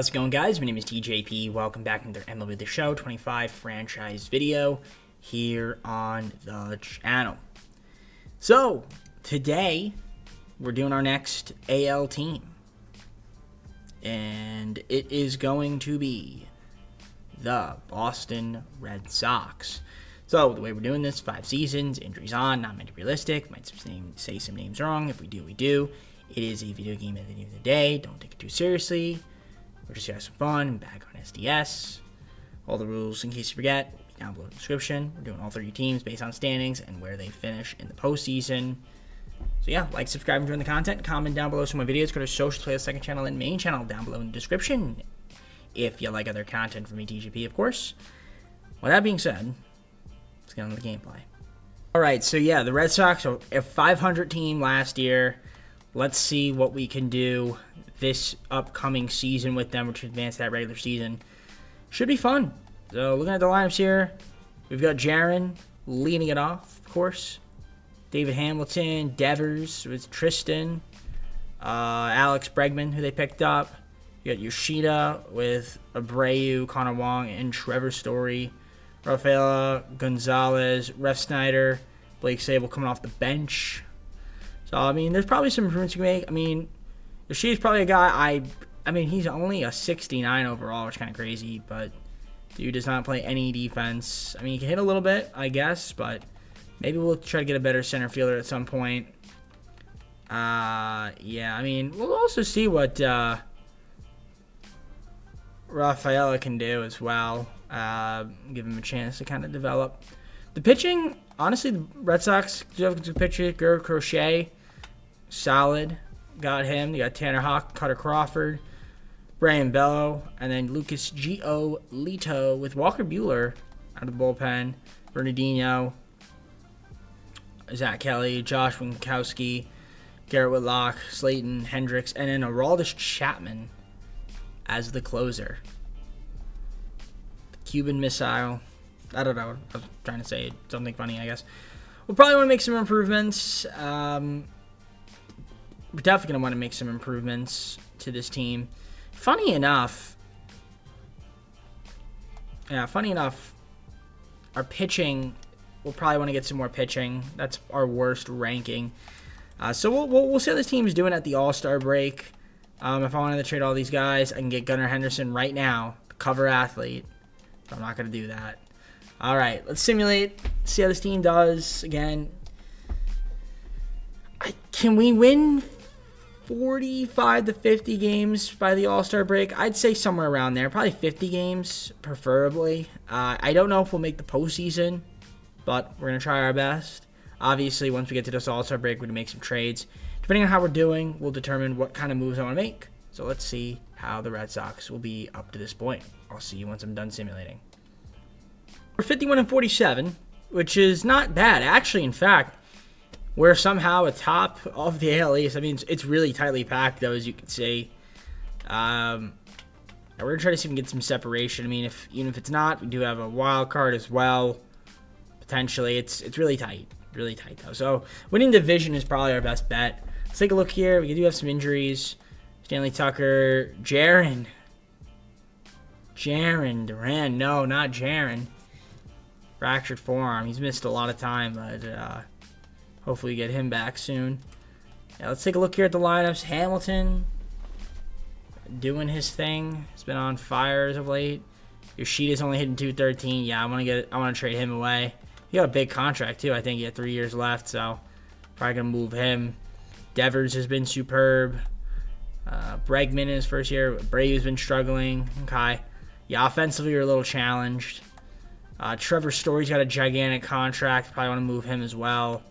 How's it going, guys? My name is TJP. Welcome back to another MLB The Show 25 franchise video here on the channel. So, today, we're doing our next AL team. And it is going to be the Boston Red Sox. So, the way we're doing this, 5 seasons, injuries on, not many realistic. Might say some names wrong. If we do, we do. It is a video game at the end of the day. Don't take it too seriously. We're just having some fun, back on SDS. All the rules, in case you forget, down below in the description. We're doing all 30 teams based on standings and where they finish in the postseason. So yeah, like, subscribe, and join the content. Comment down below some of my videos. Go to social playlist, second channel, and main channel down below in the description. If you like other content from me, TGP, of course. With that being said, let's get on to the gameplay. Alright, so yeah, the Red Sox are a 500 team last year. Let's see what we can do this upcoming season with them, which advance that regular season. Should be fun. So looking at the lineups here, we've got Jaron leading it off, of course. David Hamilton, Devers with Tristan, Alex Bregman, who they picked up. You got Yoshida with Abreu, Connor Wong, and Trevor Story. Rafaela Gonzalez, Ref Snyder, Blake Sable coming off the bench. So, I mean, there's probably some improvements you can make. I mean, Yoshida's probably a guy I mean, he's only a 69 overall, which is kind of crazy, but dude does not play any defense. I mean, he can hit a little bit, I guess, but maybe we'll try to get a better center fielder at some point. Yeah, I mean, we'll also see what Rafaela can do as well. Give him a chance to kind of develop. The pitching, honestly, the Red Sox do have a good pitcher. Gerard Crochet, solid. Got him. You got Tanner Houck, Cutter Crawford, Brian Bello, and then Lucas Giolito with Walker Buehler out of the bullpen. Bernardino, Zach Kelly, Josh Winkowski, Garrett Whitlock, Slayton Hendricks, and then Aroldis Chapman as the closer. The Cuban Missile. I don't know. I was trying to say something funny, I guess. We'll probably want to make some improvements. We're definitely going to want to make some improvements to this team. Funny enough, our pitching, we'll probably want to get some more pitching. That's our worst ranking. So we'll see how this team is doing at the All-Star break. If I wanted to trade all these guys, I can get Gunnar Henderson right now, the cover athlete. But I'm not going to do that. All right, let's simulate, see how this team does. Again, can we win 45 to 50 games by the All-Star break? I'd say somewhere around there. Probably 50 games, preferably. I don't know if we'll make the postseason, but we're going to try our best. Obviously, once we get to this All-Star break, we're going to make some trades. Depending on how we're doing, we'll determine what kind of moves I want to make. So let's see how the Red Sox will be up to this point. I'll see you once I'm done simulating. We're 51-47, which is not bad. Actually, in fact, we're somehow atop of the AL East. I mean, it's really tightly packed, though, as you can see. We're going to try to see if we can get some separation. I mean, even if it's not, we do have a wild card as well. Potentially, it's really tight. Really tight, though. So, winning division is probably our best bet. Let's take a look here. We do have some injuries. Stanley Tucker. Jaron Duran. No, not Jaron. Fractured forearm. He's missed a lot of time, but hopefully we get him back soon. Yeah, let's take a look here at the lineups. Hamilton doing his thing. He's been on fire as of late. Yoshida's only hitting 213. Yeah, I want to trade him away. He got a big contract too. I think he had 3 years left, so probably gonna move him. Devers has been superb. Bregman in his first year. Abreu's been struggling. Okay. Yeah, offensively we're a little challenged. Trevor Story's got a gigantic contract. Probably want to move him as well.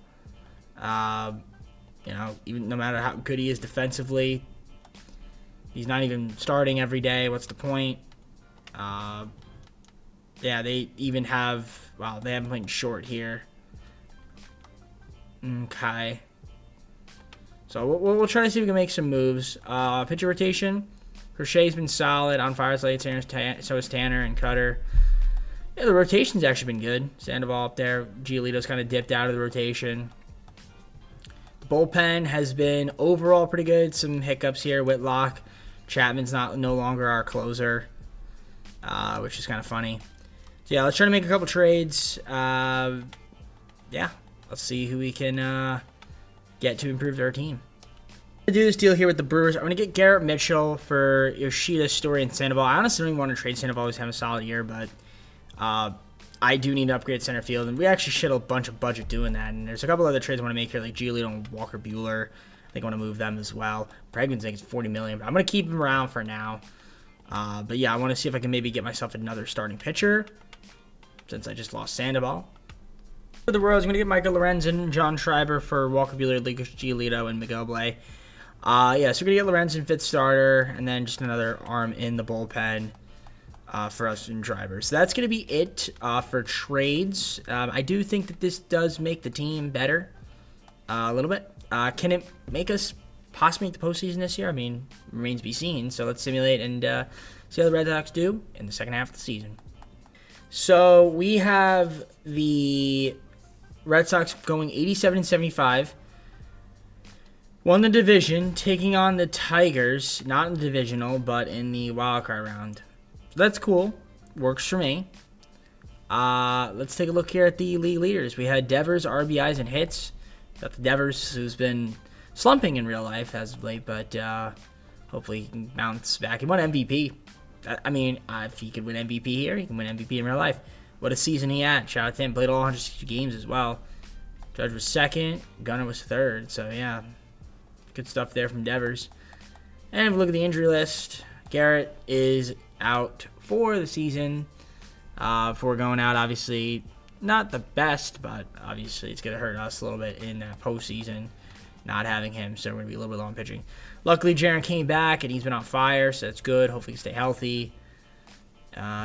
You know, even no matter how good he is defensively, he's not even starting every day. What's the point? Yeah, they even have, well, they haven't played short here. Okay. So we'll try to see if we can make some moves. Pitcher rotation. Crochet's been solid. On fire, so is Tanner and Cutter. Yeah, the rotation's actually been good. Sandoval up there. Giolito's kind of dipped out of the rotation. The bullpen has been overall pretty good. Some hiccups here. Whitlock, Chapman's no longer our closer, which is kind of funny. So yeah, let's try to make a couple trades. Yeah, let's see who we can get to improve our team. To do this deal here with the Brewers, I'm going to get Garrett Mitchell for Yoshida, Story, and Sandoval. I honestly don't even want to trade Sandoval. Always have a solid year, but I do need to upgrade center field, and we actually shed a bunch of budget doing that. And there's a couple other trades I want to make here, like Giolito and Walker Buehler. I think I want to move them as well. Bregman's like $40 million, but I'm going to keep him around for now. But yeah, I want to see if I can maybe get myself another starting pitcher, since I just lost Sandoval. For the Royals, I'm going to get Michael Lorenzen, John Schreiber for Walker Buehler, Lucas Giolito, and Miguel Blay. Yeah, so we're going to get Lorenzen fifth starter, and then just another arm in the bullpen for us in drivers. So that's going to be it for trades. I do think that this does make the team better a little bit. Can it make us possibly make the postseason this year? I mean, remains to be seen. So let's simulate and see how the Red Sox do in the second half of the season. So we have the Red Sox going 87-75. Won the division, taking on the Tigers, not in the divisional, but in the wildcard round. So that's cool. Works for me. Let's take a look here at the league leaders. We had Devers, RBIs, and hits. Got the Devers, who's been slumping in real life as of late, but hopefully he can bounce back. He won MVP. I mean, if he could win MVP here, he can win MVP in real life. What a season he had. Shout out to him. Played all 160 games as well. Judge was second. Gunnar was third. So, yeah. Good stuff there from Devers. And if we look at the injury list, Garrett is out for the season. Before going out, obviously, not the best, but obviously it's going to hurt us a little bit in that postseason, not having him. So we're going to be a little bit low on pitching. Luckily, Jaron came back, and he's been on fire, so that's good. Hopefully he can stay healthy.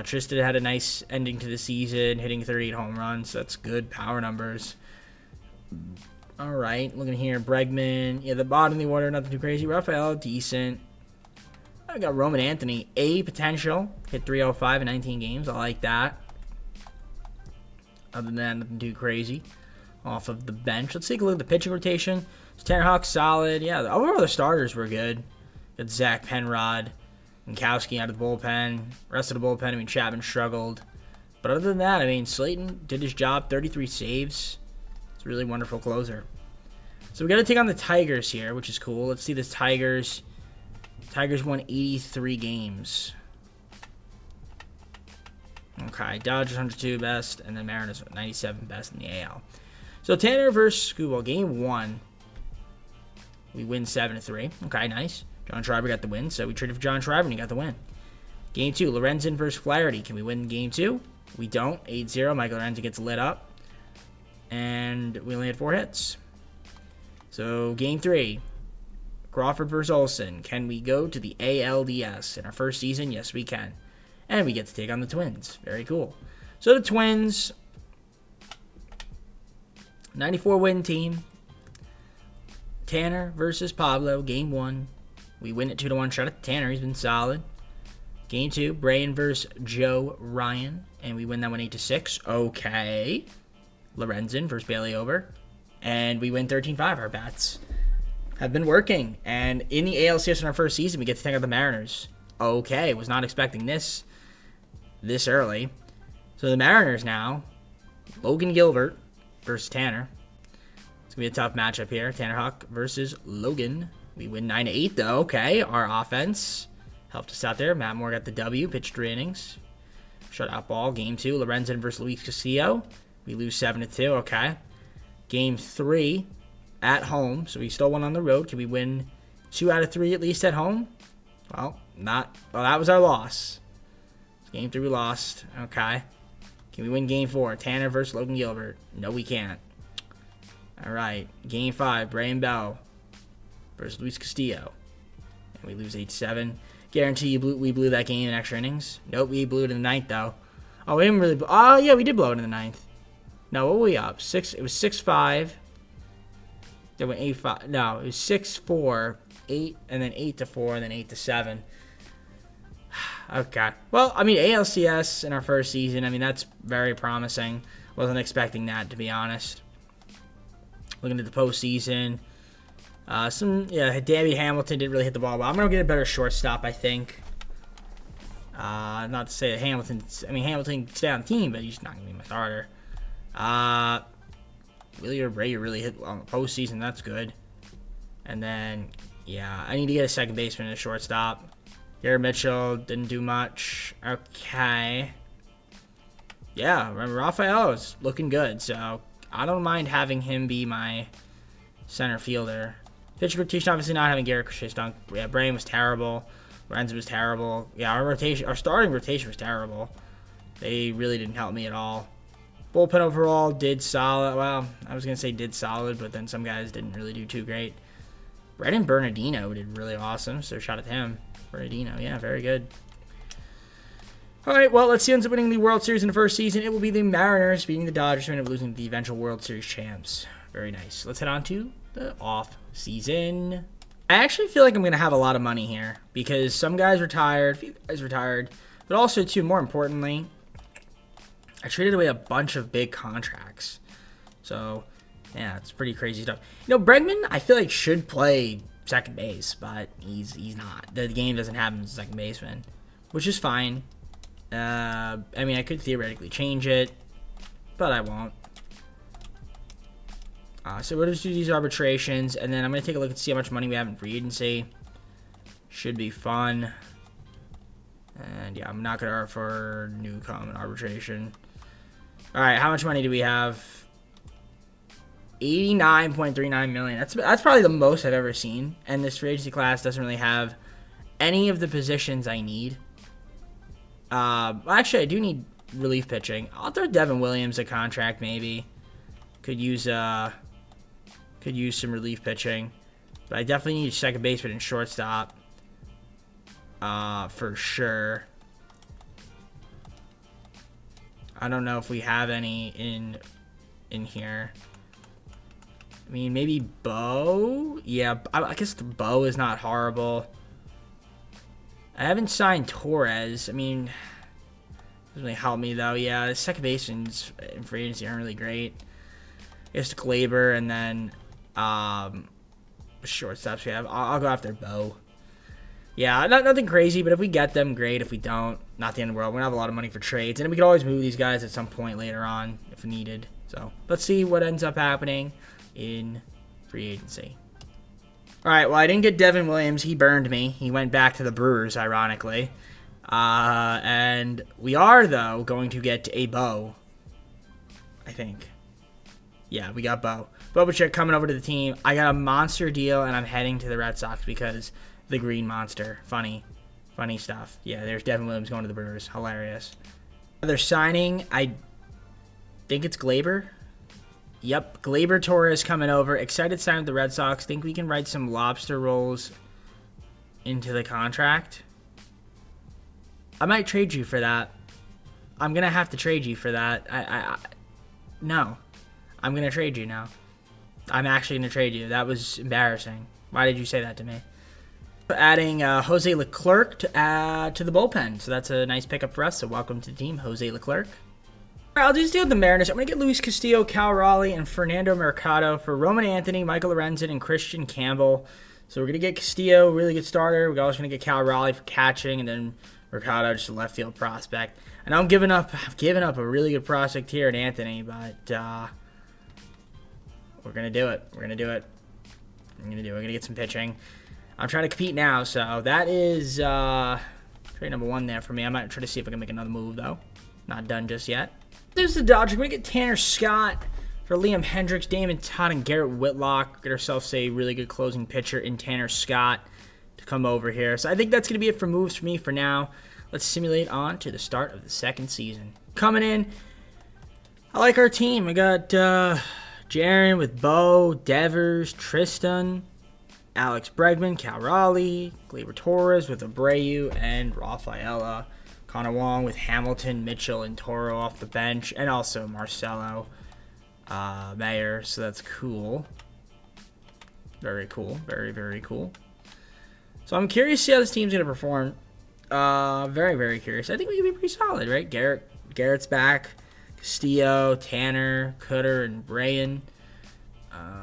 Tristan had a nice ending to the season, hitting 38 home runs. So that's good power numbers. All right, looking here, Bregman. Yeah, the bottom of the order, nothing too crazy. Rafael, decent. I got Roman Anthony, A potential. Hit 305 in 19 games. I like that. Other than that, nothing too crazy. Off of the bench. Let's take a look at the pitching rotation. Tanner Houck, solid. Yeah, the other starters were good. Got Zach Penrod, Minkowski out of the bullpen. Rest of the bullpen, I mean, Chapman struggled. But other than that, I mean, Slayton did his job. 33 saves. It's a really wonderful closer. So we got to take on the Tigers here, which is cool. Let's see this Tigers. Tigers won 83 games. Okay, Dodgers 102 best, and then Mariners 97 best in the AL. So Tanner versus Scooble, game 1. We win 7-3. Okay, nice. John Schreiber got the win, so we traded for John Schreiber and he got the win. Game 2, Lorenzen versus Flaherty. Can we win game 2? We don't. 8-0. Michael Lorenzen gets lit up. And we only had 4 hits. So game 3, Crawford versus Olsen. Can we go to the ALDS in our first season? Yes, we can. And we get to take on the Twins. Very cool. So the Twins, 94 win team. Tanner versus Pablo, game 1. We win it 2-1. Shout out to Tanner. He's been solid. Game 2, Brian versus Joe Ryan. And we win that one 8-6. Okay. Lorenzen versus Bailey Ober. And we win 13-5. Our bats have been working. And in the ALCS in our first season, we get to take out the Mariners. Okay. Was not expecting this early. So the Mariners now, Logan Gilbert versus Tanner. It's going to be a tough matchup here. Tanner Houck versus Logan. We win 9-8, though. Okay, our offense helped us out there. Matt Moore got the W, pitched 3 innings. Shutout ball. Game 2, Lorenzen versus Luis Castillo. We lose 7-2. Okay. Game 3, at home. So we still won on the road. Can we win 2 out of 3 at least at home? Well, not. Well, that was our loss. Game 3, we lost. Okay. Can we win Game 4? Tanner versus Logan Gilbert. No, we can't. All right. Game 5, Brian Bell versus Luis Castillo. And we lose 8-7. Guarantee you we blew that game in extra innings. Nope, we blew it in the 9th, though. Oh, we didn't really. Oh, yeah, we did blow it in the 9th. No, what were we up? It was 6-5. Then went 8-5. No, it was 6-4, 8, and then 8-4, and then 8-7. Okay. Well, I mean, ALCS in our first season, I mean, that's very promising. Wasn't expecting that, to be honest. Looking at the postseason, Davey Hamilton didn't really hit the ball well. I'm going to get a better shortstop, I think. Not to say that Hamilton can stay on the team, but he's not going to be my starter. Willie Abreu really hit on the postseason. That's good. And then, yeah, I need to get a second baseman and a shortstop. Garrett Mitchell didn't do much. Okay. Yeah, Rafael is looking good, so I don't mind having him be my center fielder. Pitching rotation, obviously not having Garrett Crochet-Dunk. Yeah, Brain was terrible. Lorenzo was terrible. Yeah, our starting rotation was terrible. They really didn't help me at all. Bullpen overall did solid. Well, I was going to say did solid, but then some guys didn't really do too great. Brennan Bernardino did really awesome, so shout out to him. Bernardino, yeah, very good. All right, well, let's see who ends up winning the World Series in the first season. It will be the Mariners beating the Dodgers, who end up losing to the eventual World Series champs. Very nice. Let's head on to the off-season. I actually feel like I'm going to have a lot of money here because some guys retired, a few guys retired, but also, too, more importantly, I traded away a bunch of big contracts. So, yeah, it's pretty crazy stuff. You know, Bregman, I feel like should play second base, but he's not. The game doesn't have him as a second baseman, which is fine. I mean, I could theoretically change it, but I won't. So we'll just do these arbitrations, and then I'm going to take a look and see how much money we have in free agency. Should be fun. And yeah, I'm not going to argue for new common arbitration. All right, how much money do we have? $89.39 million. That's probably the most I've ever seen. And this free agency class doesn't really have any of the positions I need. Actually, I do need relief pitching. I'll throw Devin Williams a contract maybe. Could use some relief pitching, but I definitely need second baseman and shortstop. For sure. I don't know if we have any in here. I mean, maybe Bo? Yeah, I guess the Bo is not horrible. I haven't signed Torres. I mean, doesn't really help me, though. Yeah, the second basemans in free agency aren't really great. I guess Glaber and then shortstops we have. I'll go after Bo. Yeah, nothing crazy, but if we get them, great. If we don't, not the end of the world. We're going to have a lot of money for trades. And we could always move these guys at some point later on if needed. So let's see what ends up happening in free agency. All right, well, I didn't get Devin Williams. He burned me. He went back to the Brewers, ironically. And we are, though, going to get a Bo, I think. Yeah, we got Bo. Bobichuk coming over to the team. I got a monster deal, and I'm heading to the Red Sox because the Green Monster. Funny stuff. Yeah, there's Devin Williams going to the Brewers. Hilarious. They're signing, I think it's Glaber. Yep, Glaber Torres coming over. Excited to sign with the Red Sox. Think we can write some lobster rolls into the contract. I might trade you for that. I'm going to have to trade you for that. No. I'm going to trade you now. I'm actually going to trade you. That was embarrassing. Why did you say that to me? Adding Jose Leclerc to the bullpen. So that's a nice pickup for us. So welcome to the team, Jose Leclerc. All right, I'll just deal with the Mariners. I'm going to get Luis Castillo, Cal Raleigh, and Fernando Mercado for Roman Anthony, Michael Lorenzen, and Christian Campbell. So we're going to get Castillo, really good starter. We're also going to get Cal Raleigh for catching, and then Mercado, just a left field prospect. And I've given up a really good prospect here at Anthony, but we're going to do it. We're going to get some pitching. I'm trying to compete now, so that is trade number one there for me. I might try to see if I can make another move, though. Not done just yet. There's the Dodgers. We're going to get Tanner Scott for Liam Hendricks, Damon Todd, and Garrett Whitlock. Get ourselves a really good closing pitcher in Tanner Scott to come over here. So I think that's going to be it for moves for me for now. Let's simulate on to the start of the second season. Coming in, I like our team. I got Jaron with Bo, Devers, Tristan, Alex Bregman, Cal Raleigh, Glaber Torres with Abreu, and Rafaela. Connor Wong with Hamilton, Mitchell, and Toro off the bench, and also Marcelo Mayer, so that's cool. Very cool. Very, very cool. So I'm curious to see how this team's going to perform. Very, very curious. I think we can be pretty solid, right? Garrett's back. Castillo, Tanner, Cutter, and Brayan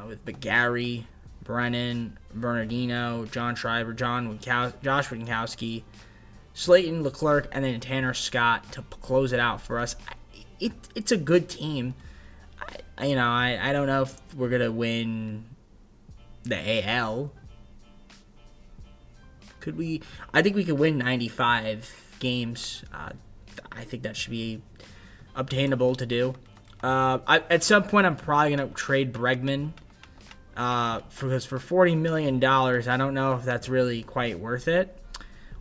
with Bagari, Brennan, Bernardino, John Schreiber, Josh Winkowski, Slayton, Leclerc, and then Tanner Scott to close it out for us. It's a good team. I don't know if we're going to win the AL. Could we? I think we could win 95 games. I think that should be obtainable to do. At some point, I'm probably going to trade Bregman. Because for $40 million, I don't know if that's really quite worth it.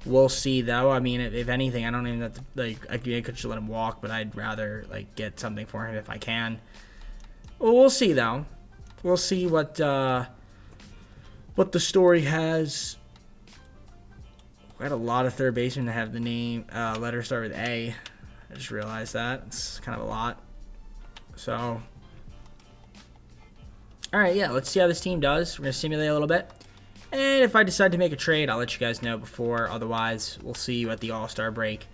We'll see, though. I mean, if anything, I don't even have to, I could just let him walk, but I'd rather, get something for him if I can. Well, we'll see, though. We'll see what the story has. We had a lot of third basemen that have the name, letter start with A. I just realized that. It's kind of a lot. So, all right, yeah, let's see how this team does. We're going to simulate a little bit. And if I decide to make a trade, I'll let you guys know before. Otherwise, we'll see you at the All-Star break.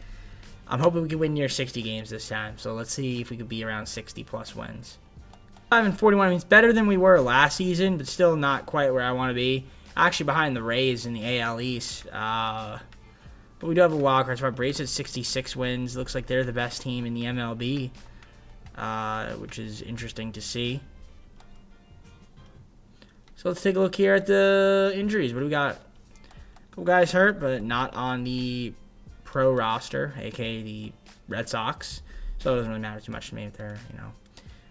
I'm hoping we can win near 60 games this time. So let's see if we could be around 60-plus wins. 5-41 means better than we were last season, but still not quite where I want to be. Actually behind the Rays in the AL East. But we do have a wild card spot. Braves at 66 wins. Looks like they're the best team in the MLB, which is interesting to see. So let's take a look here at the injuries. What do we got? A couple guys hurt, but not on the pro roster, aka the Red Sox. So it doesn't really matter too much to me if they're,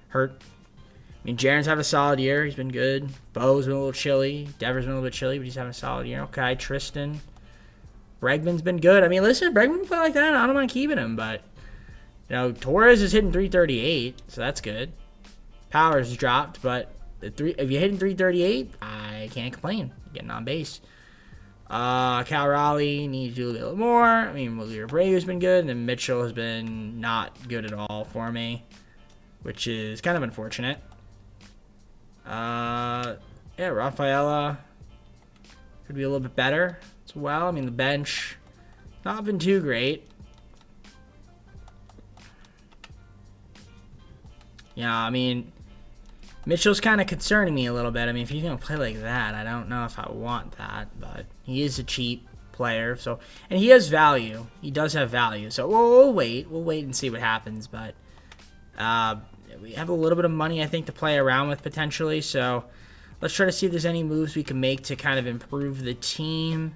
hurt. I mean, Jaron's having a solid year. He's been good. Bo's been a little chilly. Devers been a little bit chilly, but he's having a solid year. Okay, Tristan. Bregman's been good. I mean, listen, Bregman can play like that. I don't mind keeping him, but, Torres is hitting 338, so that's good. Power's dropped, but if you're hitting 338, I can't complain. You're getting on base. Cal Raleigh needs to do a little more. I mean, Willier Brave's been good, and then Mitchell has been not good at all for me, which is kind of unfortunate. Rafaela could be a little bit better as well. I mean, the bench not been too great. Yeah, I mean, Mitchell's kind of concerning me a little bit. I mean, if he's going to play like that, I don't know if I want that, but he is a cheap player, and he has value. He does have value, so we'll wait. We'll wait and see what happens, but we have a little bit of money, I think, to play around with potentially, so let's try to see if there's any moves we can make to kind of improve the team.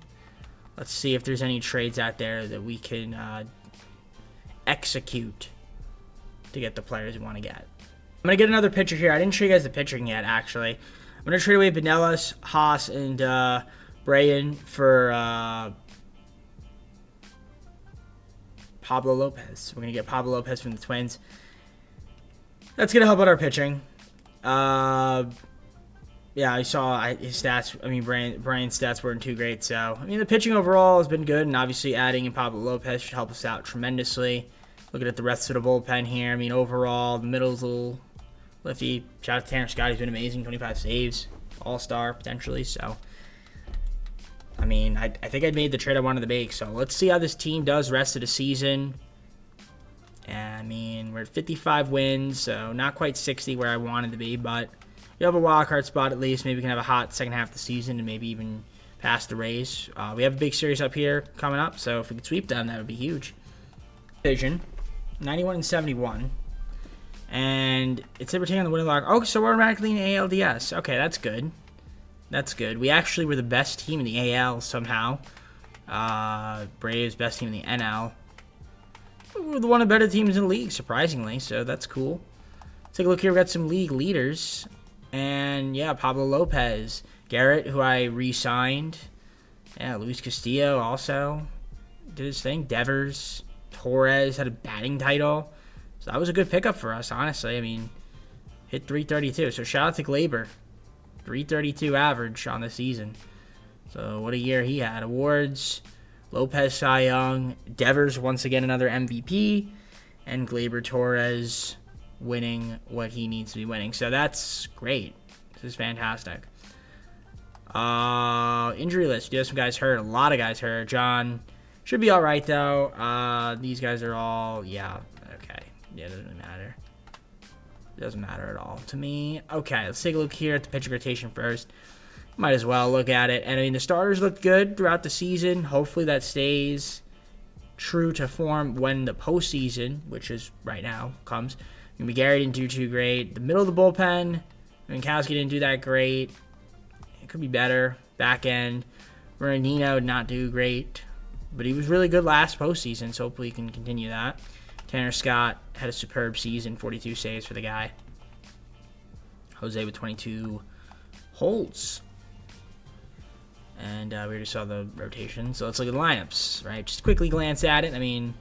Let's see if there's any trades out there that we can execute to get the players we want to get. I'm going to get another pitcher here. I didn't show you guys the pitching yet, actually. I'm going to trade away Pinellas, Haas, and Brayan for Pablo Lopez. We're going to get Pablo Lopez from the Twins. That's going to help out our pitching. Yeah, I saw his stats. I mean, Brian's stats weren't too great. So, I mean, the pitching overall has been good, and obviously adding in Pablo Lopez should help us out tremendously. Looking at the rest of the bullpen here, I mean, overall, the middle's a little lefty. Shout out to Tanner Scott. He's been amazing. 25 saves. All-star, potentially. So, I mean, I think I made the trade I wanted to make. So, let's see how this team does rest of the season. I mean, we're at 55 wins, so not quite 60 where I wanted to be, but we have a wild card spot at least. Maybe we can have a hot second half of the season and maybe even pass the Rays. We have a big series up here coming up, so if we could sweep them, that would be huge. Division, 91-71, and it said we're taking on the winning log. Oh, so we're automatically in the ALDS. Okay, that's good. That's good. We actually were the best team in the AL somehow. Braves best team in the NL. We're one of the better teams in the league, surprisingly, so that's cool. Let's take a look here. We've got some league leaders. And, yeah, Pablo Lopez. Garrett, who I re-signed. Yeah, Luis Castillo also did his thing. Devers. Torres had a batting title. So that was a good pickup for us, honestly. I mean, hit 332. So shout out to Glaber. 332 average on the season. So what a year he had. Awards. Lopez, Cy Young, Devers, once again another MVP, and Glaber Torres winning what he needs to be winning. So that's great. This is fantastic. Injury list. We do have some guys hurt. A lot of guys hurt. John should be all right, though. These guys are all, yeah, okay. Yeah, it doesn't really matter. It doesn't matter at all to me. Okay, let's take a look here at the pitching rotation first. might as well look at it. And I mean, the starters looked good throughout the season. Hopefully that stays true to form when the postseason, which is right now, comes. I mean, Gary didn't do too great. The middle of the bullpen, Minkowski didn't do that great. It could be better. Back end, Bernardino did not do great, but he was really good last postseason, so hopefully he can continue that. Tanner Scott had a superb season, 42 saves for the guy. Jose with 22 holds. And we already saw the rotation, so let's look at the lineups, right? Just quickly glance at it. I mean,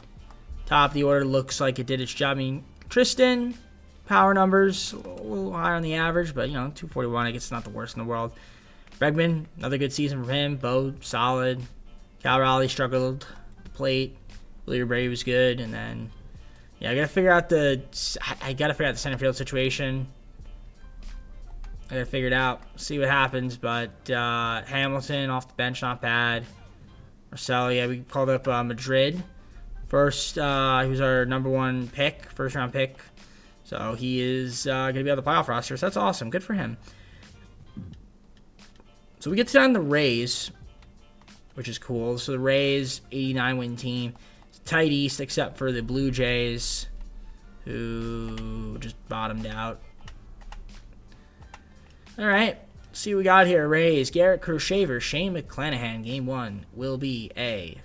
top of the order looks like it did its job. I mean, Tristan, power numbers, a little higher on the average, but, 241, I guess it's not the worst in the world. Bregman, another good season for him. Bo, solid. Cal Raleigh struggled at the plate. Lear Brady was good, and then, I gotta figure out the center field situation. I gotta figure it out, see what happens. But Hamilton off the bench, not bad. Marcelo, we called up Madrid first. He was our number 1 pick, first round pick. So he is gonna be on the playoff roster. So that's awesome, good for him. So we get down the Rays, which is cool. So the Rays, 89 win team, it's tight East except for the Blue Jays, who just bottomed out. All right, let's see what we got here. Rays, Garrett Crushaver, Shane McClanahan. Game 1 will be a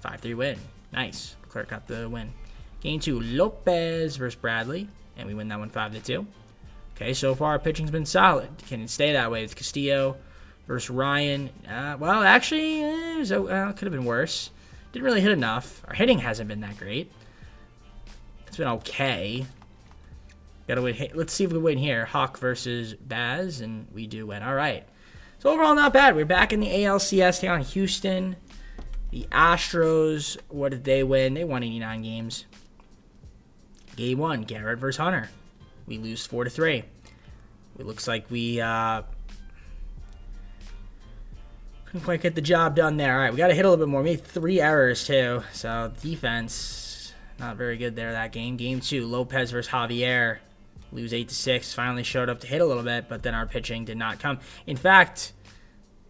5-3 win. Nice. Clark got the win. Game 2, Lopez versus Bradley, and we win that one 5-2. Okay, so far our pitching's been solid. Can it stay that way? It's Castillo versus Ryan. Well, actually, it could have been worse. Didn't really hit enough. Our hitting hasn't been that great. It's been okay. Gotta win. Let's see if we win here. Hawk versus Baz, and we do win. All right. So overall, not bad. We're back in the ALCS here on Houston. The Astros, what did they win? They won 89 games. Game 1, Garrett versus Hunter. We lose 4-3. It looks like we couldn't quite get the job done there. All right, we got to hit a little bit more. We made 3 errors too. So defense, not very good there that game. Game 2, Lopez versus Javier. Lose 8-6. Finally showed up to hit a little bit, but then our pitching did not come. In fact,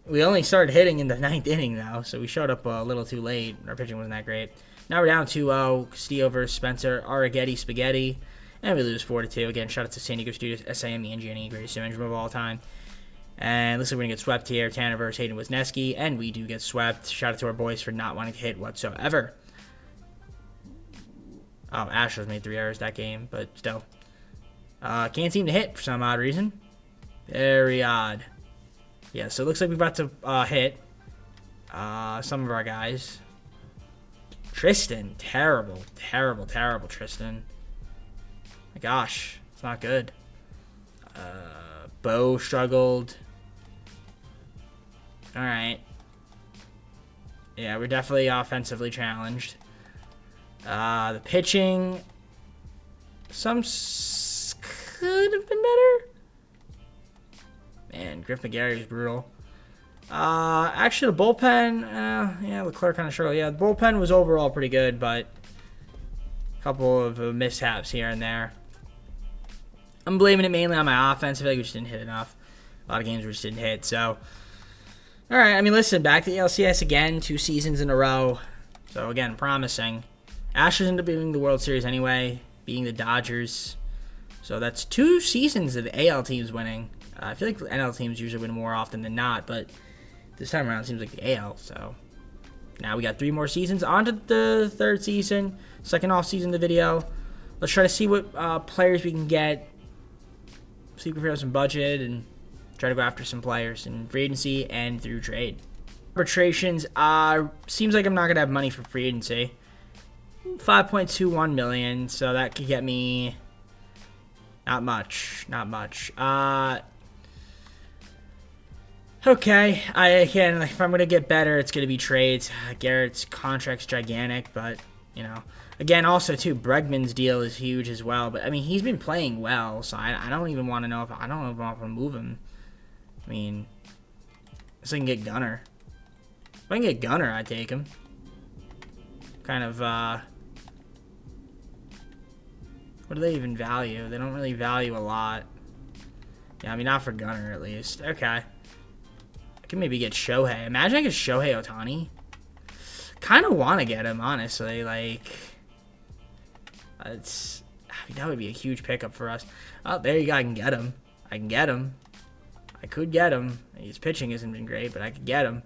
we only started hitting in the 9th inning, though, so we showed up a little too late. Our pitching wasn't that great. Now we're down 2-0. Castillo versus Spencer. Arrighetti Spaghetti. And we lose 4-2. Again, shout out to San Diego Studios, SAM, the NGNE, greatest image of all time. And looks like we're going to get swept here. Tanner versus Hayden Wisniewski. And we do get swept. Shout out to our boys for not wanting to hit whatsoever. Oh, Astros made 3 errors that game, but still. Can't seem to hit for some odd reason. Very odd. Yeah, so it looks like we're about to hit some of our guys. Tristan, terrible, Tristan. My gosh, it's not good. Bo struggled. All right. Yeah, we're definitely offensively challenged. The pitching, could have been better. Man, Griff McGarry was brutal. Actually, the bullpen, Leclerc kind of struggled. Yeah, the bullpen was overall pretty good, but a couple of mishaps here and there. I'm blaming it mainly on my offense. I feel like we just didn't hit enough. A lot of games we just didn't hit. So, all right. I mean, listen, back to the LCS again, 2 seasons in a row. So, again, promising. Astros ended up winning the World Series anyway, beating the Dodgers. So, that's 2 seasons of the AL teams winning. I feel like the NL teams usually win more often than not, but this time around it seems like the AL. So, now we got 3 more seasons. On to the 3rd season, second off-season of the video. Let's try to see what players we can get. See if we can have some budget and try to go after some players in free agency and through trade. Arbitrations, seems like I'm not going to have money for free agency. $5.21 million, so that could get me not much. Okay, if I'm going to get better, it's going to be trades. Garrett's contract's gigantic, but, Again, also, too, Bregman's deal is huge as well. But, I mean, he's been playing well, so I don't even want to know if I want to move him. I mean, so I can get Gunner. If I can get Gunner, I'd take him. Kind of, what do they even value? They don't really value a lot. Yeah, I mean, not for Gunner, at least. Okay. can maybe get Shohei. Imagine I get Shohei Ohtani. Kind of want to get him, honestly. Like, that would be a huge pickup for us. Oh, there you go. I can get him. I could get him. His pitching hasn't been great, but I could get him.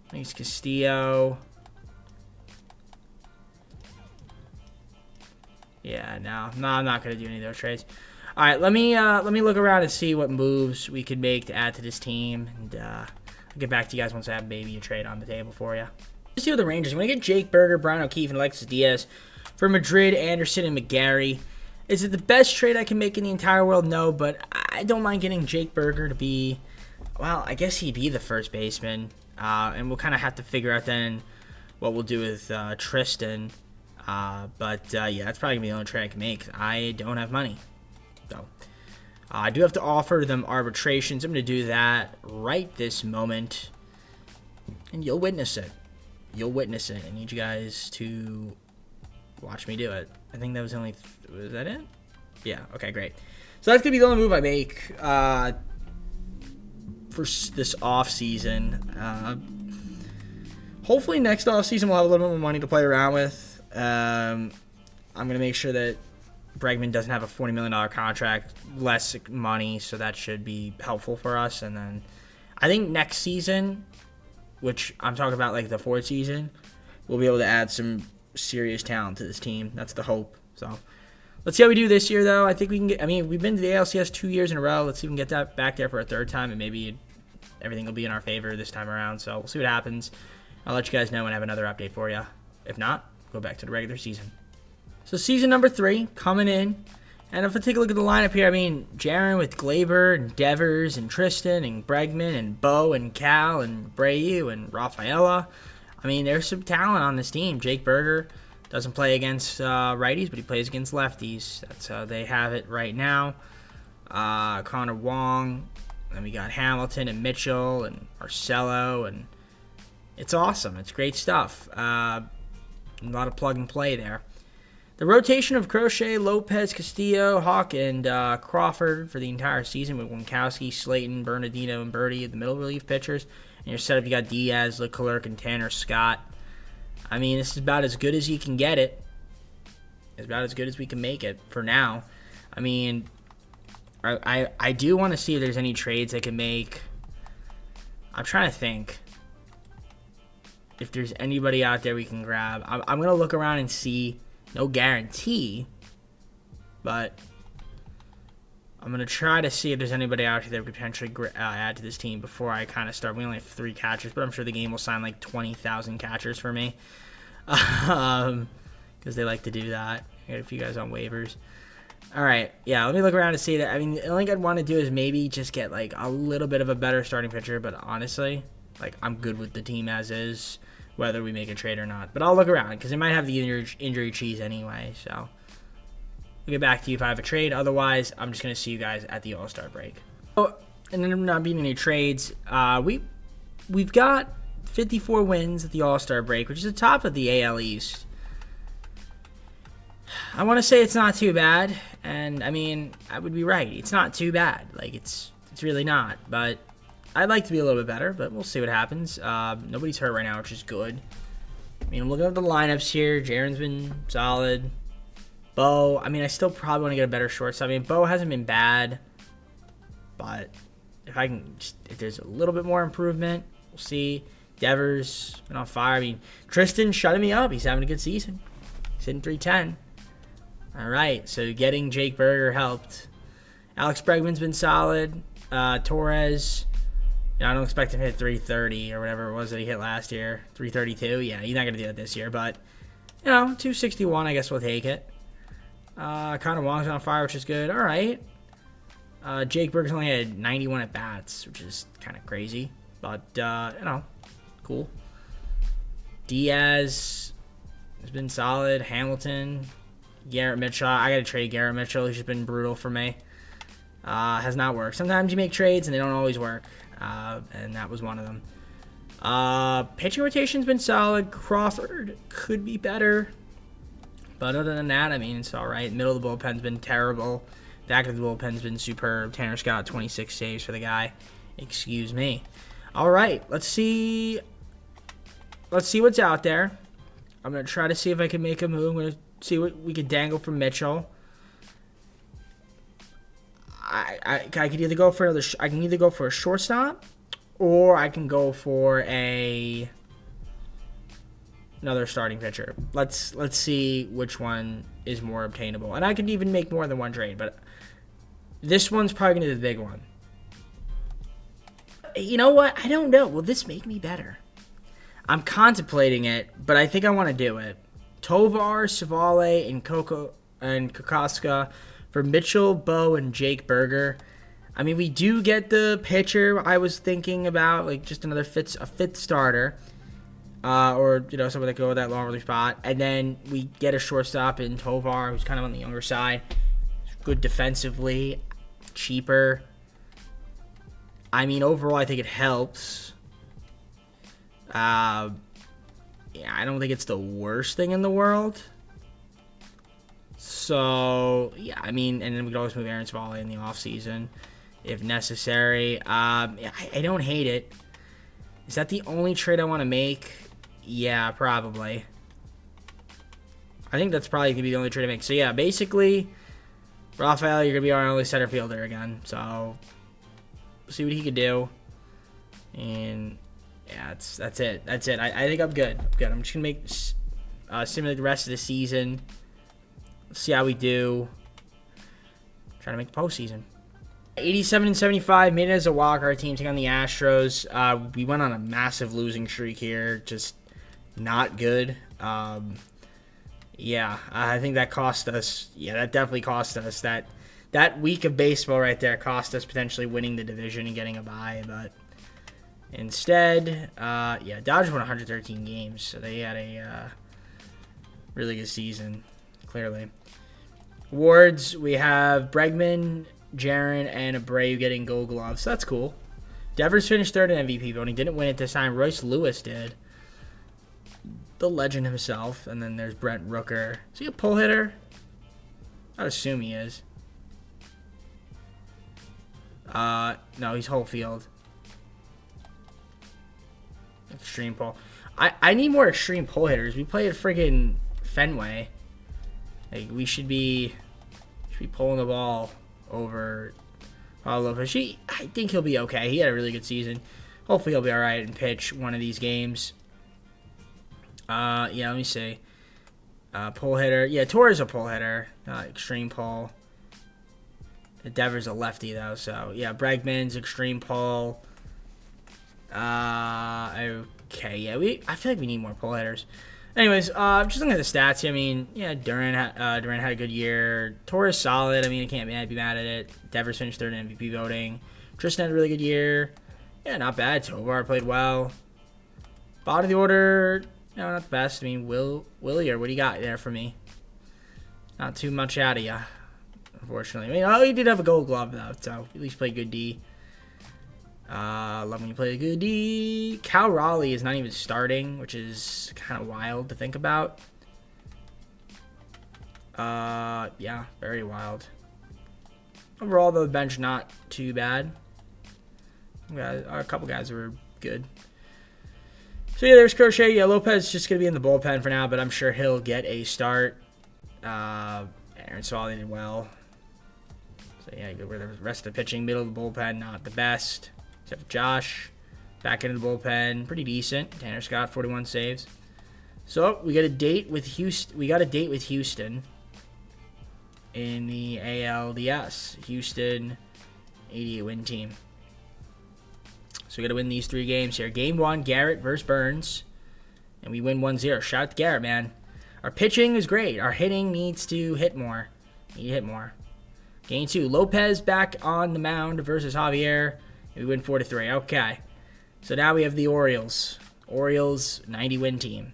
Thanks, Castillo. Yeah, no, I'm not gonna do any of those trades. All right, let me look around and see what moves we could make to add to this team, and I'll get back to you guys once I have maybe a trade on the table for you. Let's see what the Rangers. I'm gonna get Jake Berger, Brian O'Keefe, and Alexis Diaz for Madrid, Anderson, and McGarry. Is it the best trade I can make in the entire world? No, but I don't mind getting Jake Berger to be, well, I guess he'd be the first baseman, and we'll kind of have to figure out then what we'll do with Tristan. Yeah, that's probably gonna be the only trade I can make. I don't have money, so I do have to offer them arbitrations. I'm gonna do that right this moment, and you'll witness it. I need you guys to watch me do it. I think that was only. Was that it? Yeah. Okay. Great. So that's gonna be the only move I make for this off season. Hopefully next off season we'll have a little bit more money to play around with. I'm going to make sure that Bregman doesn't have a $40 million contract, less money, so that should be helpful for us. And then I think next season, which I'm talking about like the fourth season, we'll be able to add some serious talent to this team. That's the hope. So let's see how we do this year, though. I think we can get, we've been to the ALCS 2 years in a row. Let's see if we can get that back there for a third time, and maybe everything will be in our favor this time around. So we'll see what happens. I'll let you guys know when I have another update for you. If not, go back to the regular season. So season number 3 coming in, and if I take a look at the lineup here, Jaron with Glaber and Devers and Tristan and Bregman and Bo and Cal and Brayu and Rafaela. There's some talent on this team. Jake Berger doesn't play against righties, but he plays against lefties. That's how they have it right now. Connor Wong, then we got Hamilton and Mitchell and Marcelo, and it's awesome. It's great stuff. A lot of plug and play there. The rotation of Crochet, Lopez, Castillo, Hawk, and Crawford for the entire season with Winkowski, Slayton, Bernardino, and Birdie at the middle relief pitchers. And your setup, you got Diaz, Leclerc, and Tanner Scott. This is about as good as you can get it. It's about as good as we can make it for now. I do want to see if there's any trades I can make. I'm trying to think if there's anybody out there we can grab. I'm going to look around and see. No guarantee, but I'm going to try to see if there's anybody out here that we could potentially add to this team before I kind of start. We only have 3 catchers, but I'm sure the game will sign like 20,000 catchers for me because they like to do that. I got a few guys on waivers. All right, yeah, let me look around and see that. The only thing I'd want to do is maybe just get like a little bit of a better starting pitcher, but honestly, like I'm good with the team as is, whether we make a trade or not. But I'll look around because they might have the injury cheese anyway. So we'll get back to you if I have a trade. Otherwise, I'm just going to see you guys at the All-Star break. Oh, and then not being any trades, we've got 54 wins at the All-Star break, which is the top of the AL East. I want to say it's not too bad, and I would be right. It's not too bad. Like it's really not, but I'd like to be a little bit better, but we'll see what happens. Nobody's hurt right now, which is good. I'm looking at the lineups here. Jaron's been solid. Bo, I still probably want to get a better shortstop. Bo hasn't been bad, but if there's a little bit more improvement, we'll see. Devers been on fire. Tristan shutting me up. He's having a good season. He's hitting 310. All right, so getting Jake Berger helped. Alex Bregman's been solid. Torres, I don't expect him to hit 330 or whatever it was that he hit last year. 332, yeah, he's not going to do that this year, but 261, I guess we'll take it. Connor Wong's on fire, which is good. All right. Jake Berger's only had 91 at bats, which is kind of crazy, but cool. Diaz has been solid. Hamilton, Garrett Mitchell. I got to trade Garrett Mitchell. He's just been brutal for me. Has not worked. Sometimes you make trades and they don't always work, and that was one of them. Pitching rotation's been solid. Crawford could be better, but other than that, it's all right. Middle of the bullpen's been terrible. Back of the bullpen's been superb. Tanner Scott, 26 saves for the guy. Excuse me. All right, let's see. Let's see what's out there. I'm gonna try to see if I can make a move. I'm gonna see what we can dangle from Mitchell. I could either go for I can either go for a shortstop, or I can go for another starting pitcher. Let's see which one is more obtainable. And I could even make more than one trade, but this one's probably gonna be the big one. You know what? I don't know. Will this make me better? I'm contemplating it, but I think I want to do it. Tovar, Savale, and Kokoska for Mitchell, Bo, and Jake Berger. I mean, we do get the pitcher I was thinking about, like just a fifth starter, or someone that go with that long relief spot, and then we get a shortstop in Tovar, who's kind of on the younger side, good defensively, cheaper. I mean, overall, I think it helps. I don't think it's the worst thing in the world. So, yeah, I mean, and then we could always move Aaron Savale in the offseason if necessary. I don't hate it. Is that the only trade I want to make? Yeah, probably. I think that's probably going to be the only trade to make. So, yeah, basically, Rafael, you're going to be our only center fielder again. So, see what he can do. And yeah, that's it. I think I'm good. I'm just going to simulate the rest of the season. See how we do. Trying to make the postseason. 87-75, made it as a walk. Our team taking on the Astros. We went on a massive losing streak here. Just not good. Yeah, I think that cost us. Yeah, that definitely cost us. That week of baseball right there cost us potentially winning the division and getting a bye. But instead, yeah, Dodgers won 113 games, so they had a really good season, clearly. Awards, we have Bregman, Jaron, and Abreu getting Gold Gloves. So that's cool. Devers finished third in MVP voting. Didn't win it this time. Royce Lewis did. The legend himself. And then there's Brent Rooker. Is he a pull hitter? I'd assume he is. No, he's whole field. Extreme pull. I need more extreme pull hitters. We play at friggin' Fenway. Like, we should be pulling the ball over Lopez. I think he'll be okay. He had a really good season. Hopefully he'll be all right and pitch one of these games. Yeah, let me see. Pull hitter. Yeah, Torres a pull hitter. Extreme pull. Devers a lefty, though. So, yeah, Bregman's extreme pull. Okay, yeah, I feel like we need more pull hitters. Anyways, just looking at the stats here, I mean, yeah, Duran had a good year. Torres solid. I mean, I can't be mad at it. Devers finished third in MVP voting. Tristan had a really good year. Yeah, not bad. Tovar played well. Bottom of the order, no, not the best. I mean, Willie, or what do you got there for me? Not too much out of you, unfortunately. I mean, he did have a Gold Glove, though, so at least played good D. Love when you play a good D. Cal Raleigh is not even starting, which is kind of wild to think about. Yeah, very wild. Overall, though, the bench not too bad. A couple guys were good. So, yeah, there's Crochet. Yeah, Lopez is just going to be in the bullpen for now, but I'm sure he'll get a start. Aaron Savale did well. So, yeah, good with the rest of the pitching. Middle of the bullpen, not the best. Except for Josh, back into the bullpen, pretty decent. Tanner Scott, 41 saves. So we got a date with Houston. In the ALDS. Houston, 88-win team. So we got to win these 3 games here. Game 1, Garrett versus Burns, and we win 1-0. Shout out to Garrett, man. Our pitching is great. Our hitting needs to hit more. Game 2, Lopez back on the mound versus Javier. We win 4-3. Okay. So now we have the Orioles. 90-win team.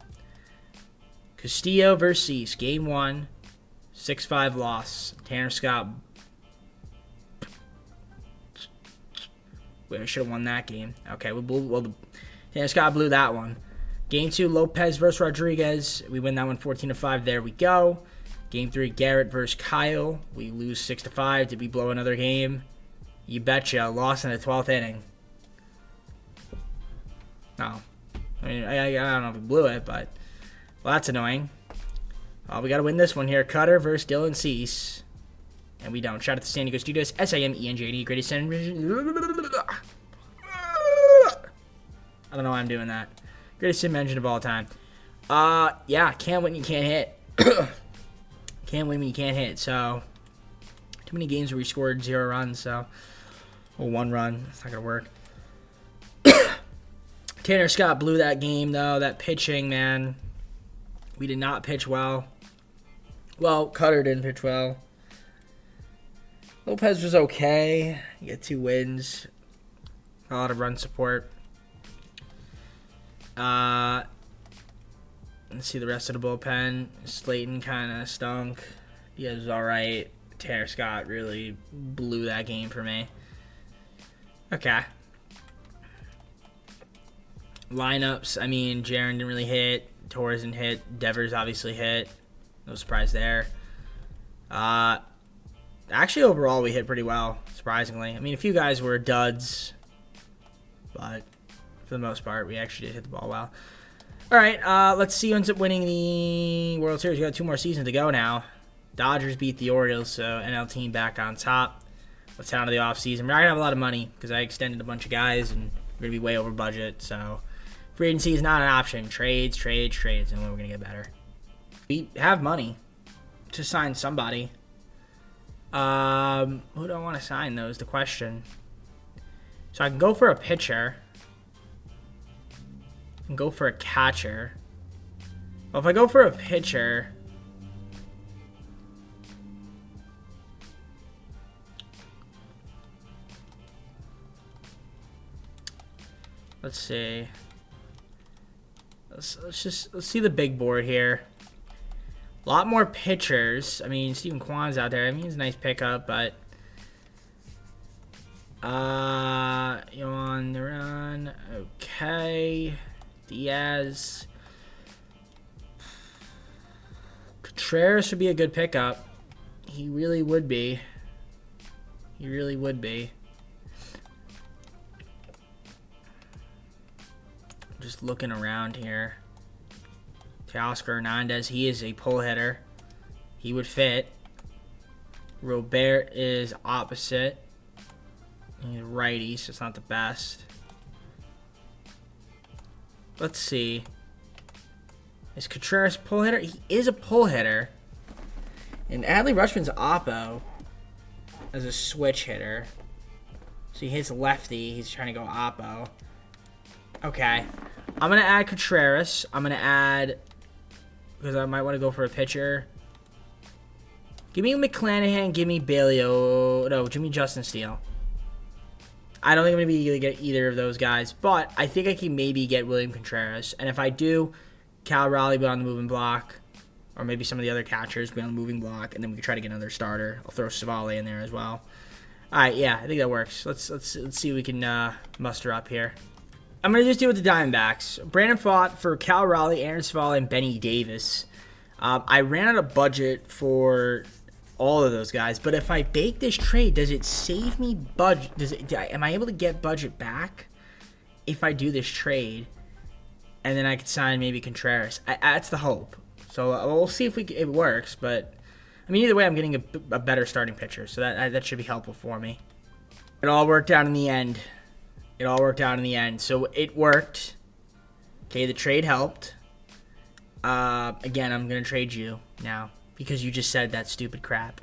Castillo versus Cease. Game 1. 6-5 loss. Tanner Scott. We should have won that game. Okay. Tanner Scott blew that one. Game 2. Lopez versus Rodriguez. We win that one 14-5. There we go. Game 3, Garrett versus Kyle. We lose 6-5. Did we blow another game? You betcha. Lost in the 12th inning. No. I mean, I don't know if we blew it, but... Well, that's annoying. We got to win this one here. Cutter versus Dylan Cease. And we don't. Shout out to San Diego Studios. SIMENJD. Greatest center. I don't know why I'm doing that. Greatest sim engine of all time. Yeah. Can't win, you can't hit. Can't win when you can't hit. So, too many games where we scored 0 runs. So, or 1 run. It's not going to work. Tanner Scott blew that game, though. That pitching, man. We did not pitch well. Well, Cutter didn't pitch well. Lopez was okay. You get 2 wins. A lot of run support. Let's see the rest of the bullpen. Slayton kind of stunk. He was all right. Tanner Scott really blew that game for me. Okay. Lineups. I mean, Jaron didn't really hit. Torres didn't hit. Devers obviously hit. No surprise there. Actually, overall, we hit pretty well, surprisingly. I mean, a few guys were duds, but for the most part, we actually did hit the ball well. All right, let's see who ends up winning the World Series. We got 2 more seasons to go now. Dodgers beat the Orioles, so NL team back on top. Let's head on to the offseason. We're not going to have a lot of money because I extended a bunch of guys, and we're going to be way over budget, so free agency is not an option. Trades, and then we're going to get better. We have money to sign somebody. Who do I want to sign, though, is the question. So I can go for a pitcher. I can go for a catcher. Well, if I go for a pitcher... Let's see. Let's see the big board here. A lot more pitchers. I mean, Stephen Kwan's out there. I mean, he's a nice pickup, but you on the run. Okay. Diaz. Contreras would be a good pickup. He really would be. He really would be. Just looking around here. Teoscar Hernandez, he is a pull hitter. He would fit. Robert is opposite. He's righty, so it's not the best. Let's see. Is Contreras a pull hitter? He is a pull hitter. And Adley Rutschman's oppo as a switch hitter. So he hits lefty. He's trying to go oppo. Okay. I'm going to add Contreras. I'm going to add... because I might want to go for a pitcher. Give me McClanahan. Give me Bailey. Oh, no, give me Justin Steele. I don't think I'm going to be able to get either of those guys, but I think I can maybe get William Contreras. And if I do, Cal Raleigh be on the moving block, or maybe some of the other catchers be on the moving block, and then we can try to get another starter. I'll throw Savale in there as well. All right, yeah, I think that works. Let's see what we can muster up here. I'm going to just deal with the Diamondbacks. Brandon Pfaadt for Cal Raleigh, Aaron Savale, and Benny Davis. I ran out of budget for all of those guys, but if I bake this trade, does it save me budget? Am I able to get budget back if I do this trade? And then I could sign maybe Contreras. That's the hope. So we'll see if it works, but I mean, either way, I'm getting a better starting pitcher, so that should be helpful for me. It all worked out in the end. So it worked. Okay, the trade helped. Again, I'm going to trade you now because you just said that stupid crap.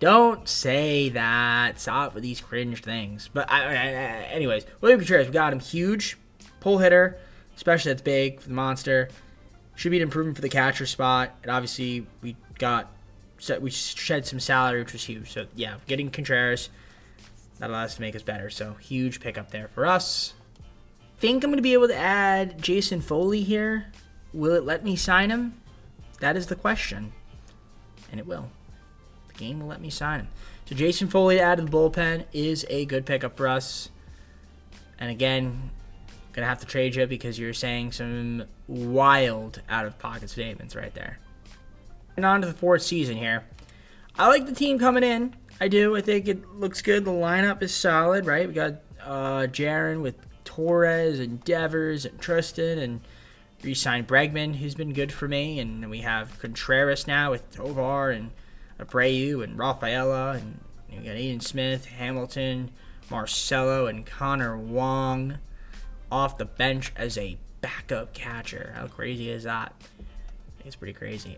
Don't say that. Stop with these cringe things. But anyways, William Contreras, we got him. Huge pull hitter, especially that's big for the monster. Should be an improvement for the catcher spot. And obviously, we shed some salary, which was huge. So, yeah, getting Contreras, that allows us to make us better. So, huge pickup there for us. Think I'm going to be able to add Jason Foley here. Will it let me sign him? That is the question. And it will. The game will let me sign him. So, Jason Foley to add to the bullpen is a good pickup for us. And again, going to have to trade you because you're saying some wild out-of-pocket statements right there. And on to the fourth season here. I like the team coming in. I do. I think it looks good. The lineup is solid, right? We got Jaron with Torres and Devers and Tristan, and re-signed Bregman, who's been good for me. And then we have Contreras now with Tovar and Abreu and Rafaela. And we got Aiden Smith, Hamilton, Marcelo, and Connor Wong off the bench as a backup catcher. How crazy is that? I think it's pretty crazy.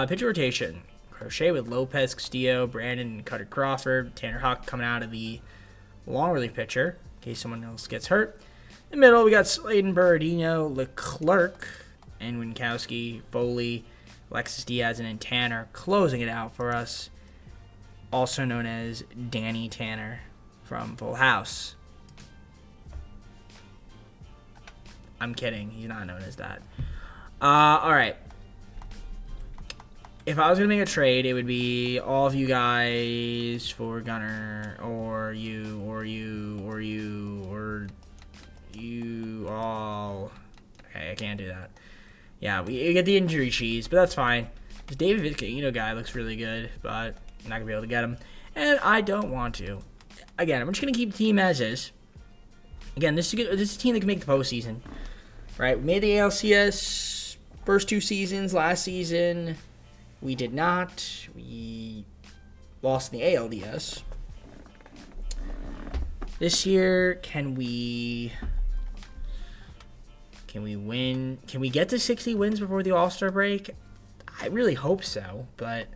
Pitcher rotation. Crochet with Lopez, Castillo, Brandon, and Cutter Crawford. Tanner Huck coming out of the long relief pitcher in case someone else gets hurt. In the middle, we got Slayton, Berardino, Leclerc, and Winkowski, Foley, Alexis Diaz, and then Tanner closing it out for us, also known as Danny Tanner from Full House. I'm kidding. He's not known as that. All right. If I was going to make a trade, it would be all of you guys for Gunner, or you all. Okay, I can't do that. Yeah, we get the injury cheese, but that's fine. This David Vizcaíno guy looks really good, but I'm not going to be able to get him. And I don't want to. Again, I'm just going to keep the team as is. Again, this is a team that can make the postseason. Right? We made the ALCS first 2 seasons. Last season, we did not. We lost in the ALDS. This year, can we win? Can we get to 60 wins before the All-Star break? I really hope so, but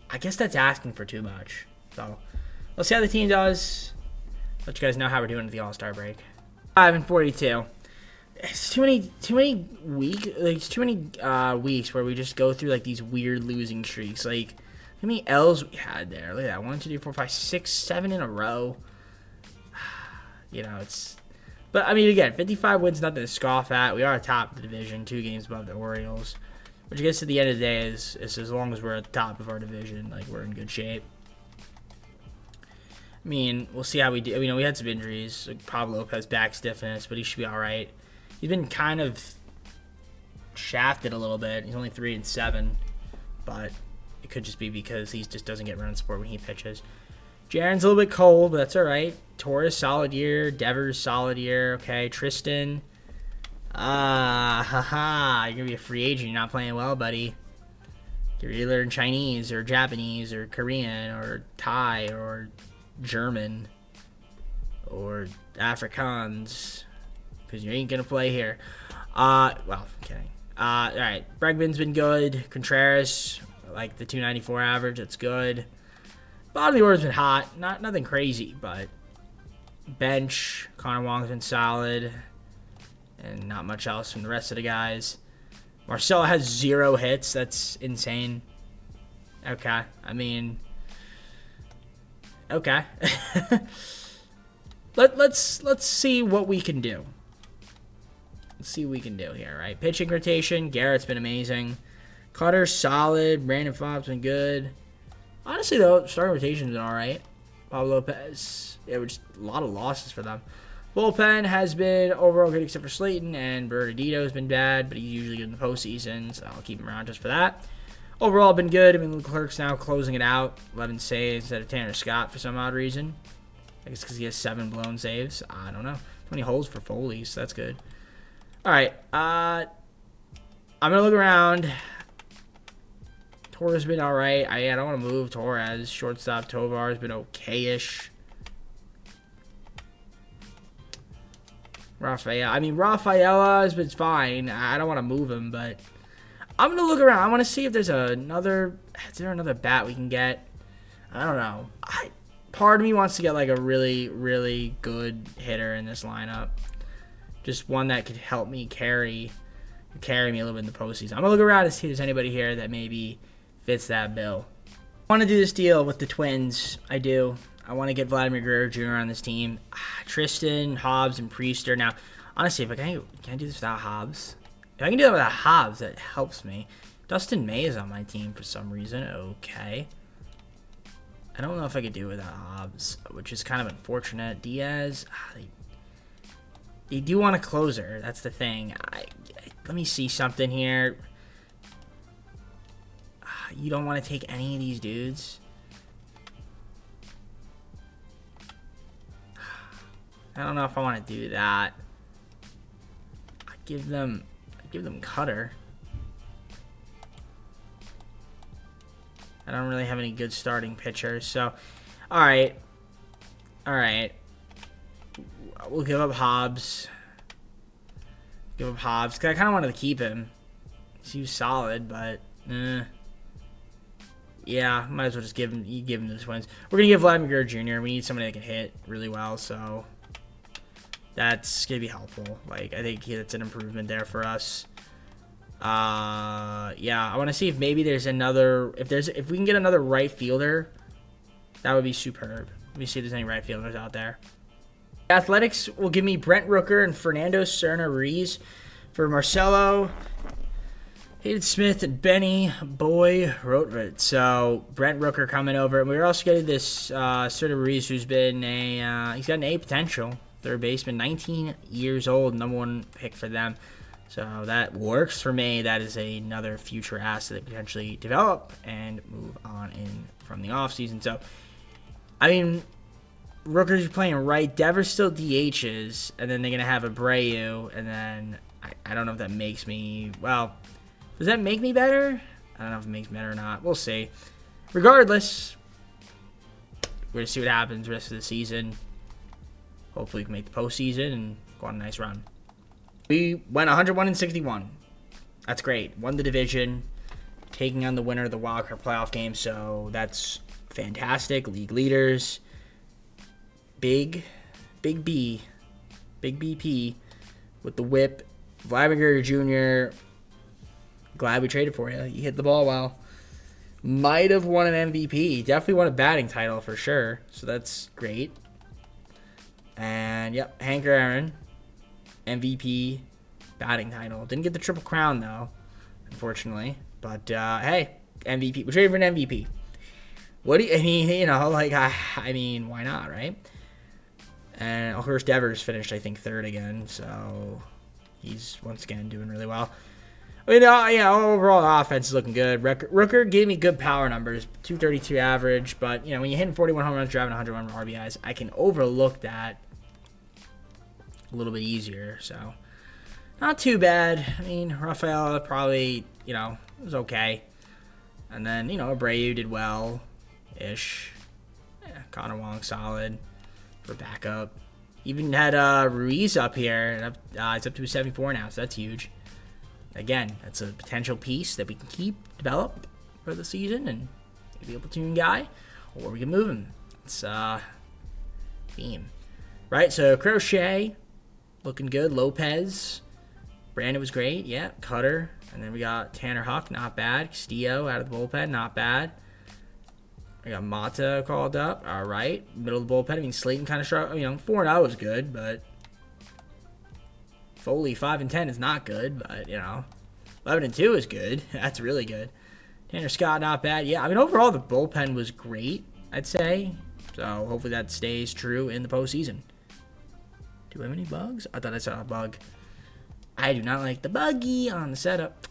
I guess that's asking for too much. So, let's see how the team does. Let you guys know how we're doing at the All-Star break. 5-42. It's too many weeks. Like, it's too many weeks where we just go through like these weird losing streaks. Like, how many L's we had there? Look at that. 1, 2, 3, 4, 5, 6, 7 in a row. You know, it's. But I mean, again, 55 wins, nothing to scoff at. We are atop the division, 2 games above the Orioles. Which I guess at the end of the day is as long as we're at the top of our division, like, we're in good shape. I mean, we'll see how we do. You know, we had some injuries. Like Pablo Lopez back stiffness, but he should be all right. He's been kind of shafted a little bit. He's only 3-7, but it could just be because he just doesn't get run support when he pitches. Jaron's a little bit cold, but that's all right. Torres, solid year. Devers, solid year. Okay, Tristan. You're going to be a free agent. You're not playing well, buddy. You're either learning Chinese or Japanese or Korean or Thai or German or Afrikaans, because you ain't going to play here. Well, I'm kidding. All right, Bregman's been good. Contreras, like the 294 average, that's good. Bottom of the order's been hot. Nothing crazy, but bench, Connor Wong's been solid. And not much else from the rest of the guys. Marcelo has 0 hits. That's insane. Okay. I mean, okay. Let's see what we can do. Let's see what we can do here, right? Pitching rotation. Garrett's been amazing. Cutter's solid. Brandon Fobb's been good. Honestly, though, starting rotation's been all right. Pablo Lopez. Yeah, just a lot of losses for them. Bullpen has been overall good except for Slayton, and Berardino has been bad, but he's usually good in the postseason, so I'll keep him around just for that. Overall, been good. I mean, Leclerc's now closing it out. 11 saves instead of Tanner Scott for some odd reason. I guess because he has 7 blown saves. I don't know. 20 holes for Foley, so that's good. All right. I'm going to look around. Torres has been all right. I don't want to move Torres. Shortstop Tovar has been okay-ish. Rafaela has been fine. I don't want to move him, but I'm going to look around. I want to see if there's another bat we can get. I don't know. Part of me wants to get like a really, really good hitter in this lineup. Just one that could help me carry me a little bit in the postseason. I'm going to look around and see if there's anybody here that maybe fits that bill. I want to do this deal with the Twins. I do. I want to get Vladimir Guerrero Jr. on this team. Tristan, Hobbs, and Priester. Now, honestly, if can I do this without Hobbs? If I can do that without Hobbs, that helps me. Dustin May is on my team for some reason. Okay. I don't know if I could do it without Hobbs, which is kind of unfortunate. Diaz, they do want a closer. That's the thing. Let me see something here. You don't want to take any of these dudes? I don't know if I want to do that. I give them Cutter. I don't really have any good starting pitchers, so all right. We'll give up Hobbs. Cause I kind of wanted to keep him. He was solid, but yeah, might as well just give him the Twins. We're gonna give Vladimir Jr. We need somebody that can hit really well, so that's gonna be helpful. Like, I think that's an improvement there for us. Yeah, I want to see if maybe there's another. If we can get another right fielder, that would be superb. Let me see if there's any right fielders out there. Athletics will give me Brent Rooker and Fernando Cerna Ruiz for Marcelo, Hayden Smith, and Benny Boy Rotvert. So Brent Rooker coming over, and we're also getting this Cerna Ruiz, who's been he's got an A potential third baseman, 19 years old, number 1 pick for them. So that works for me. That is another future asset that potentially develop and move on in from the offseason. So, I mean, Rooker's playing right. Devers still DHs, and then they're going to have Abreu, and then I don't know if that makes me, well, does that make me better? I don't know if it makes me better or not. We'll see. Regardless, we're going to see what happens the rest of the season. Hopefully we can make the postseason and go on a nice run. We went 101-61. That's great. Won the division, taking on the winner of the wildcard playoff game, so that's fantastic. League leaders. Big BP with the whip. Vladimir Jr., glad we traded for you. You hit the ball well. Might have won an MVP. Definitely won a batting title for sure, so that's great. And, yep, Hank Aaron, MVP, batting title. Didn't get the Triple Crown, though, unfortunately. But, hey, MVP. We traded for an MVP. What do you, I mean, you know, like, I mean, why not, right? And, of course, Devers finished, I think, 3rd again. So, he's, once again, doing really well. I mean, yeah, overall, the offense is looking good. Rooker gave me good power numbers, 232 average. But, you know, when you're hitting 41 home runs, driving 101 RBIs, I can overlook that a little bit easier. So, not too bad. I mean, Rafael probably, you know, was okay. And then, you know, Abreu did well-ish. Yeah, Connor Wong solid for backup. Even had Ruiz up here. It's up to 74 now, so that's huge. Again, that's a potential piece that we can keep, develop for the season, and maybe a platoon guy, or we can move him. It's theme. Right, so Crochet, looking good. Lopez, Brandon was great. Yeah, Cutter. And then we got Tanner Huck, not bad. Castillo out of the bullpen, not bad. We got Mata called up. All right, middle of the bullpen. I mean, Slayton kind of struggled. You know, 4-0 is good, but Foley 5-10 is not good, but, you know, 11-2 is good. That's really good. Tanner Scott, not bad. Yeah, I mean, overall, the bullpen was great, I'd say. So, hopefully that stays true in the postseason. Do we have any bugs? I thought I saw a bug. I do not like the buggy on the setup.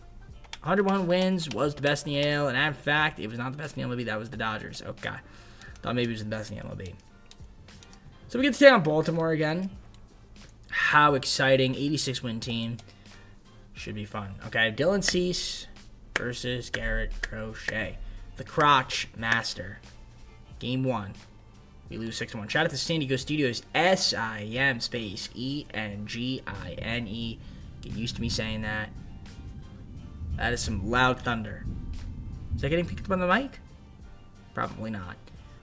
101 wins, was the best in the AL, and in fact, it was not the best in the MLB. That was the Dodgers. Okay. Thought maybe it was the best in the MLB. So, we get to stay on Baltimore again. How exciting. 86-win team. Should be fun. Okay, Dylan Cease versus Garrett Crochet. The Crotch Master. Game 1. We lose 6-1. Shout out to San Diego Studios. SIM space ENGINE. Get used to me saying that. That is some loud thunder. Is that getting picked up on the mic? Probably not.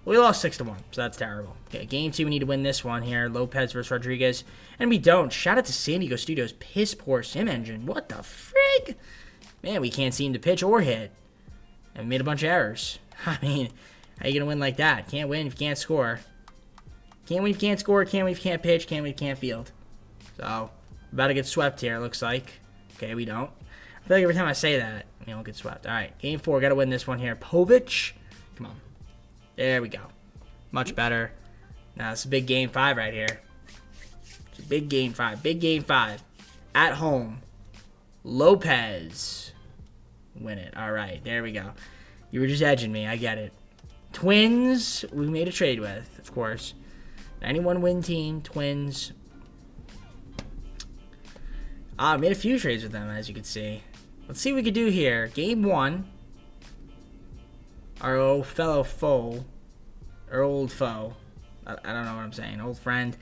Well, we lost 6-1, so that's terrible. Okay, game 2, we need to win this one here. Lopez versus Rodriguez. And we don't. Shout out to San Diego Studios. Piss poor sim engine. What the frig? Man, we can't seem to pitch or hit. And we made a bunch of errors. I mean, how you going to win like that? Can't win if you can't score. Can't win if you can't score. Can't win if you can't pitch. Can't win if you can't field. So, we're about to get swept here, looks like. Okay, we don't. I feel like every time I say that, we don't get swept. All right, game 4. Got to win this one here. Povich. Come on. There we go. Much better. Now, it's a big game 5 right here. It's a big game 5. Big game 5. At home. Lopez. Win it. All right, there we go. You were just edging me. I get it. Twins, we made a trade with, of course. 91-win team, Twins. I made a few trades with them, as you can see. Let's see what we can do here. Game 1. Our old fellow foe. Our old foe. I don't know what I'm saying. Old friend.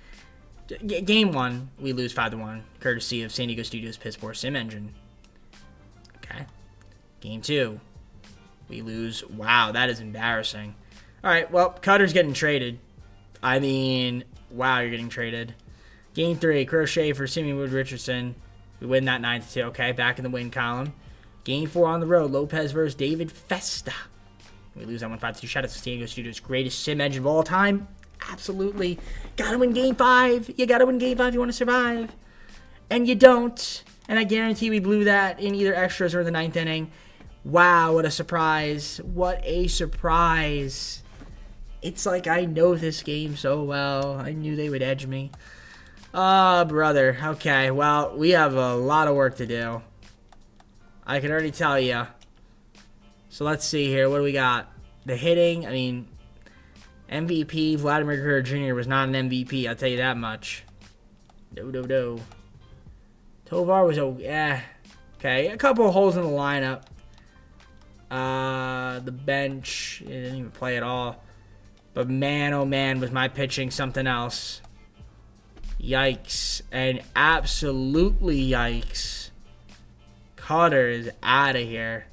Game 1, we lose 5-1, courtesy of San Diego Studios Piss Poor Sim Engine. Okay. Game 2, we lose. Wow, that is embarrassing. All right, well, Cutter's getting traded. I mean, wow, you're getting traded. Game 3, Crochet for Simeon Wood Richardson. We win that 9-2. Okay, back in the win column. Game 4 on the road, Lopez versus David Festa. We lose that 1-5-2. Shout out to San Diego Studios' greatest sim engine of all time. Absolutely. Gotta win Game 5. You gotta win Game 5 if you want to survive. And you don't. And I guarantee we blew that in either extras or the 9th inning. Wow, what a surprise. What a surprise. It's like I know this game so well. I knew they would edge me. Oh, brother. Okay, well, we have a lot of work to do. I can already tell you. So let's see here. What do we got? The hitting, I mean, MVP, Vladimir Guerrero Jr. was not an MVP, I'll tell you that much. No. Tovar was okay. A couple of holes in the lineup. The bench, it didn't even play at all. But man, oh man, was my pitching something else. Yikes. And absolutely yikes. Cutter is out of here.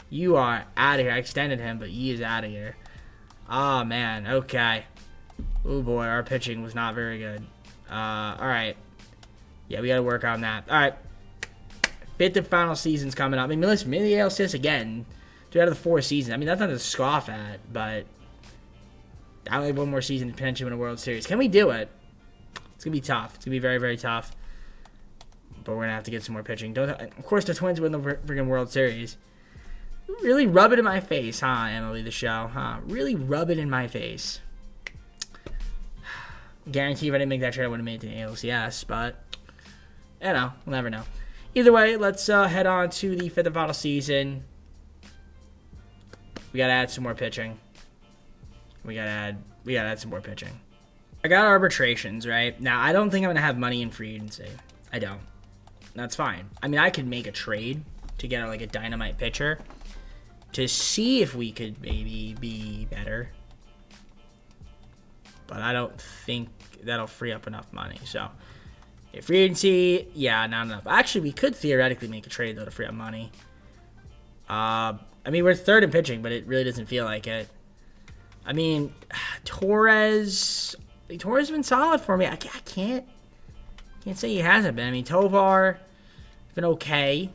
You are out of here. I extended him, but he is out of here. Oh, man. Okay. Oh, boy. Our pitching was not very good. All right. Yeah, we got to work on that. All right. 5th and final season's coming up. I mean, listen, maybe the ALCS again. 3 out of the 4 seasons. I mean, that's not to scoff at, but I only have one more season to potentially win a World Series. Can we do it? It's going to be tough. It's going to be very, very tough. But we're going to have to get some more pitching. Of course, the Twins win the freaking World Series. Really rub it in my face, huh, MLB The Show? Huh? Really rub it in my face. Guarantee if I didn't make that trade, I would have made it to the ALCS, but, you know, we'll never know. Either way, let's head on to the 5th and final season. We got to add some more pitching. We got to add some more pitching. I got arbitrations, right? Now, I don't think I'm going to have money in free agency. I don't. That's fine. I mean, I could make a trade to get like a dynamite pitcher to see if we could maybe be better. But I don't think that'll free up enough money. So, free agency, yeah, not enough. Actually, we could theoretically make a trade, though, to free up money. I mean, we're 3rd in pitching, but it really doesn't feel like it. I mean, Torres has been solid for me. I can't say he hasn't been. I mean, Tovar has been okay.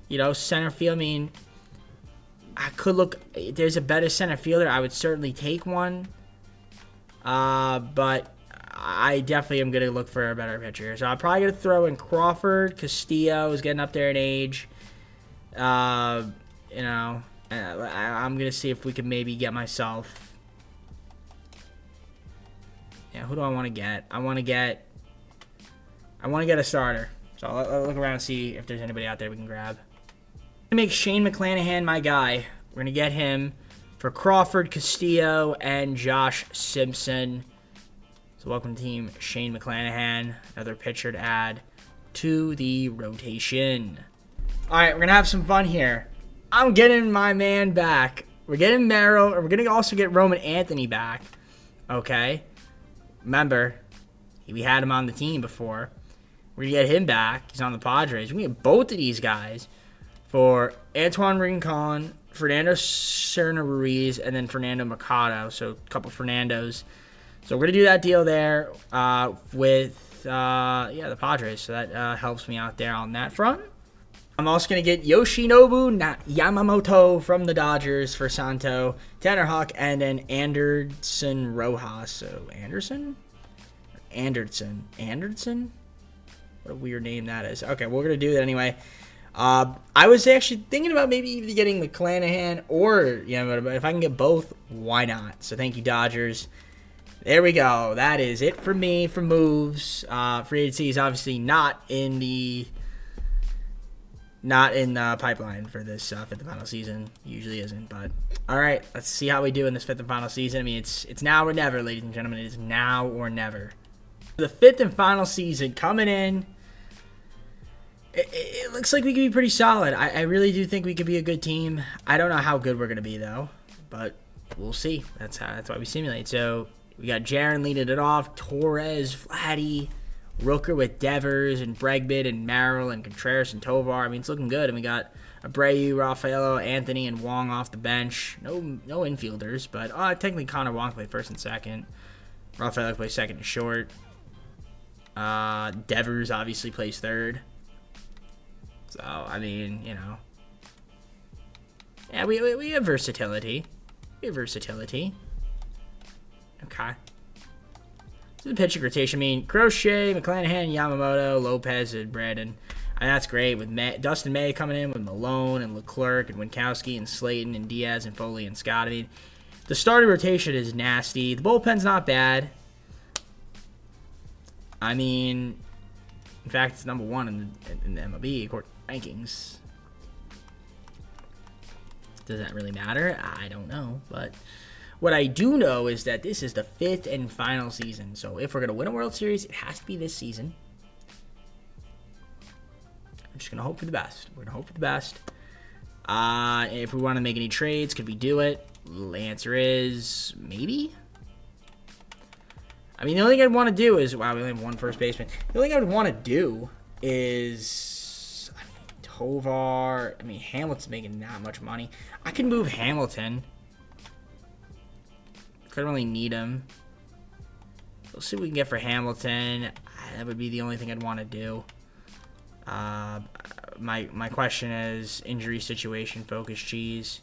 You know, center field, I mean, I could look, if there's a better center fielder, I would certainly take one. But I definitely am going to look for a better pitcher. So I'm probably going to throw in Crawford. Castillo is getting up there in age. You know, I'm going to see if we can maybe get myself. Yeah, who do I want to get? I want to get a starter. So I'll look around and see if there's anybody out there we can grab. To make Shane McClanahan my guy. We're going to get him for Crawford, Castillo, and Josh Simpson. So welcome to the team, Shane McClanahan. Another pitcher to add to the rotation. All right, we're going to have some fun here. I'm getting my man back. We're getting Merrill, and we're going to also get Roman Anthony back. Okay? Remember, we had him on the team before. We're going to get him back. He's on the Padres. We're going to get both of these guys for Antoine Rincon, Fernando Cerna Ruiz, and then Fernando Machado. So a couple Fernandos. So we're going to do that deal there with the Padres. So that helps me out there on that front. I'm also going to get Yoshinobu Yamamoto from the Dodgers for Santo, Tanner Hawk, and then Anderson Rojas. So Anderson? What a weird name that is. Okay, we're going to do that anyway. I was actually thinking about maybe either getting McClanahan or, but if I can get both, why not? So thank you, Dodgers. There we go. That is it for me for moves. Free agency is obviously not in the not in the pipeline for this fifth and final season. Usually isn't, but all right. Let's see how we do in this fifth and final season. I mean, it's now or never, ladies and gentlemen. It is now or never. The fifth and final season coming in. It looks like we could be pretty solid. I really do think we could be a good team. I don't know how good we're gonna be though, but we'll see. That's why we simulate. So we got Jaron leading it off, Torres, Vladdy, Rooker with Devers and Bregman and Merrill and Contreras and Tovar. I mean, it's looking good. And we got Abreu, Rafaelo, Anthony, and Wong off the bench. No infielders, but technically Connor Wong played first and second. Rafaelo plays second and short. Devers obviously plays third. So, I mean, you know. Yeah, we have versatility. We have versatility. Okay. So the pitching rotation, I mean, Crochet, McClanahan, Yamamoto, Lopez, and Brandon. I mean, that's great with Dustin May coming in with Malone and Leclerc and Winkowski and Slayton and Diaz and Foley and Scott. I mean, the starting rotation is nasty. The bullpen's not bad. I mean, in fact, it's number one in the MLB rankings. Does that really matter? I don't know. But what I do know is that this is the fifth and final season. So if we're going to win a World Series, it has to be this season. I'm just going to hope for the best. We're going to hope for the best. If we want to make any trades, could we do it? The answer is maybe. I mean, the only thing I'd want to do is... Wow, we only have one first baseman. The only thing I would want to do is... I mean, Tovar... I mean, Hamilton's making that much money. I can move Hamilton. Couldn't really need him. We'll see what we can get for Hamilton. That would be the only thing I'd want to do. My question is... Injury situation, focus cheese.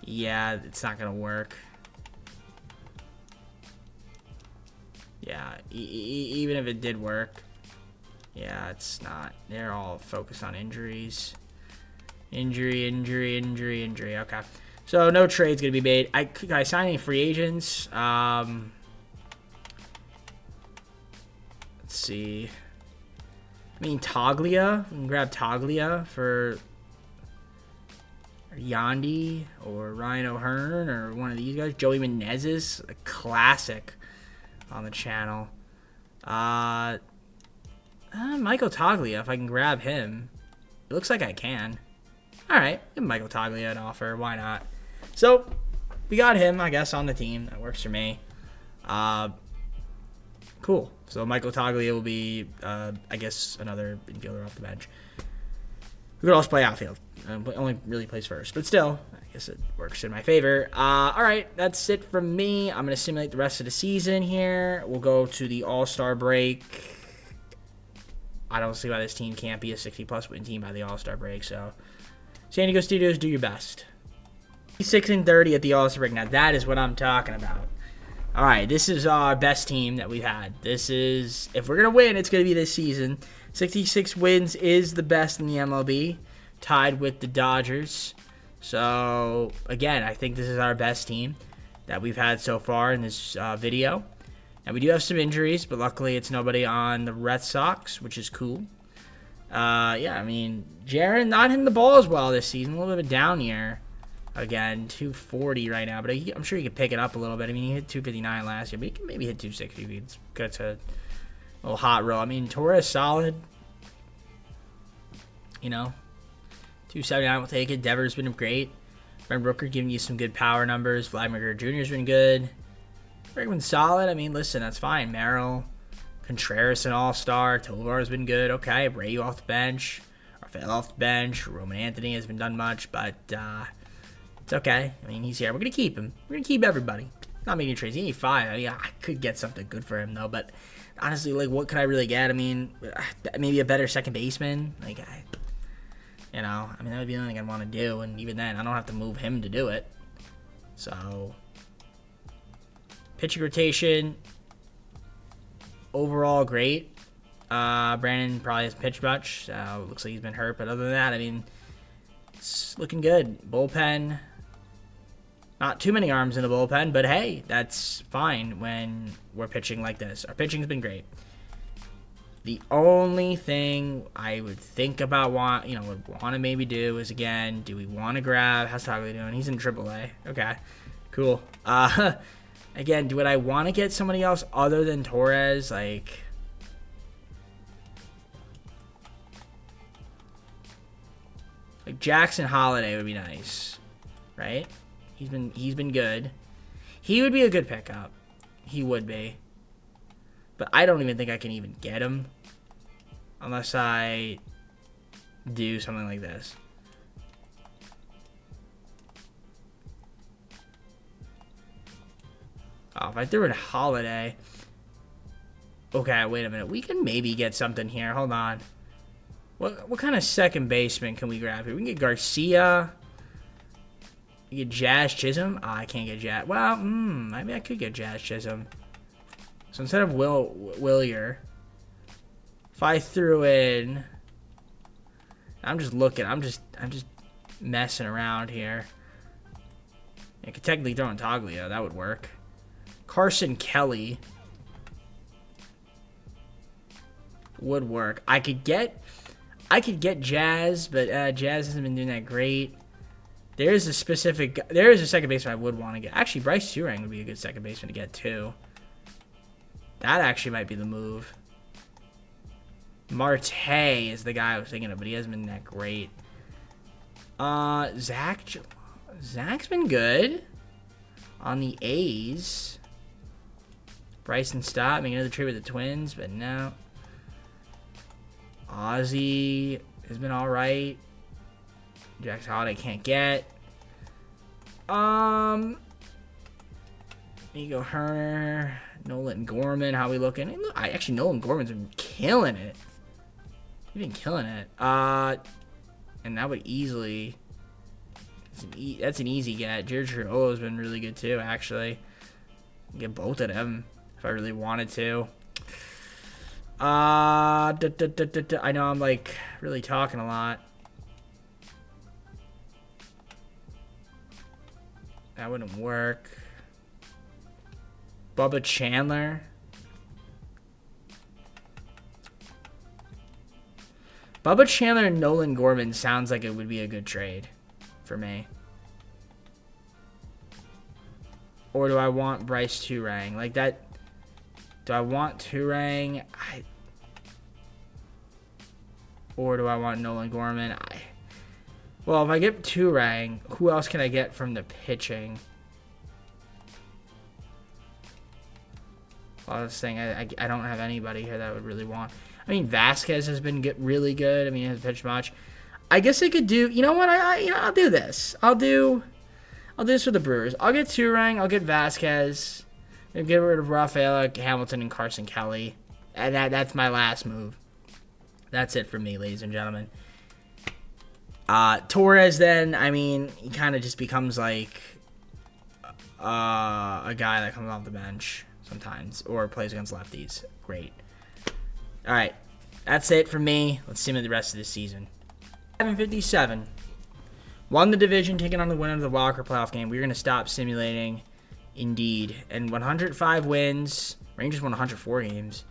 Yeah, it's not going to work. Yeah, even if it did work, yeah, it's not. They're all focused on injuries. Injury. Okay. So no trade's going to be made. Could I sign any free agents? Let's see. I mean, Taglia. We can grab Taglia for Yandy or Ryan O'Hearn or one of these guys. Joey Menezes, a classic on the channel. Michael Taglia, if I can grab him. It looks like I can. Alright, give Michael Taglia an offer. Why not? So, we got him, I guess, on the team. That works for me. Cool. So, Michael Taglia will be, I guess, another infielder off the bench. We could also play outfield. Only really plays first. But still, I guess it works in my favor. Alright, that's it from me. I'm going to simulate the rest of the season here. We'll go to the All-Star break. I don't see why this team can't be a 60-plus win team by the All-Star break. So, San Diego Studios, do your best. 6-30 at the All-Star break. Now, that is what I'm talking about. Alright, this is our best team that we've had. This is, if we're going to win, it's going to be this season. 66 wins is the best in the MLB, tied with the Dodgers. So, again, I think this is our best team that we've had so far in this video. Now, we do have some injuries, but luckily it's nobody on the Red Sox, which is cool. Yeah, I mean, Jaron not hitting the ball as well this season. A little bit of a down year. Again, 240 right now, but I'm sure he could pick it up a little bit. I mean, he hit 259 last year, but he can maybe hit 260 if he gets a little hot roll. I mean, Torres solid. You know, 279 will take it. Devers been great. Brent Rooker giving you some good power numbers. Vladimir Jr.'s been good. Bregman's solid. I mean, listen, that's fine. Merrill, Contreras an all-star. Tovar's been good. Okay, Abreu off the bench. Rafael off the bench. Roman Anthony hasn't done much, but it's okay. I mean, he's here. We're going to keep him. We're going to keep everybody. Not making trades. He ain't 5. I mean, I could get something good for him, though, but honestly, like, what could I really get? I mean, maybe a better second baseman. Like, you know, I mean, that would be the only thing I'd want to do, and even then, I don't have to move him to do it. So, pitching rotation, overall great. Brandon probably hasn't pitched much, so looks like he's been hurt, but other than that, I mean, it's looking good. Bullpen, not too many arms in the bullpen, but hey, that's fine when we're pitching like this. Our pitching's been great. The only thing I would think about would want to maybe do is, again, do we want to grab, how's Tagle doing? He's in AAA. Okay, cool. Again, would I want to get somebody else other than Torres? Like Jackson Holiday would be nice, right? He's been good. He would be a good pickup. He would be. But I don't even think I can even get him unless I do something like this. Oh, if I threw in Holiday. Okay, wait a minute. We can maybe get something here. Hold on. What kind of second baseman can we grab here? We can get Garcia. You get Jazz Chisholm. Oh, I can't get Jazz. Well, maybe I could get Jazz Chisholm. So instead of Willier, if I threw in, I'm just looking. I'm just messing around here. I could technically throw in Taglio. That would work. Carson Kelly would work. I could get Jazz, but Jazz hasn't been doing that great. There is a second baseman I would want to get. Actually, Bryce Turang would be a good second baseman to get too. That actually might be the move. Marte is the guy I was thinking of, but he hasn't been that great. Zach's been good on the A's. Bryson Stott making another trade with the Twins, but no. Ozzy has been all right. Jackson Holiday can't get. Nico Herner, Nolan Gorman. How we looking? Actually, Nolan Gorman's been killing it. He's been killing it. And that would easily. That's an easy get. Jared Triolo's been really good too. Actually, get both of them if I really wanted to. I know I'm like really talking a lot. That wouldn't work. Bubba Chandler. Bubba Chandler and Nolan Gorman sounds like it would be a good trade for me. Or do I want Bryce Turang? Like that. Do I want Turang? Or do I want Nolan Gorman? Well, if I get Turang, who else can I get from the pitching? Well, I was saying I don't have anybody here that I would really want. I mean, Vasquez has been really good. I mean, he hasn't pitched much. I guess I could do. You know what? I'll do this. I'll do this for the Brewers. I'll get Turang. I'll get Vasquez. And get rid of Rafael Hamilton and Carson Kelly. And that's my last move. That's it for me, ladies and gentlemen. Torres, then, I mean, he kind of just becomes like a guy that comes off the bench sometimes or plays against lefties. Great. All right. That's it for me. Let's see him in the rest of this season. 757. Won the division, taking on the winner of the Walker playoff game. We're going to stop simulating. Indeed. And 105 wins. Rangers won 104 games.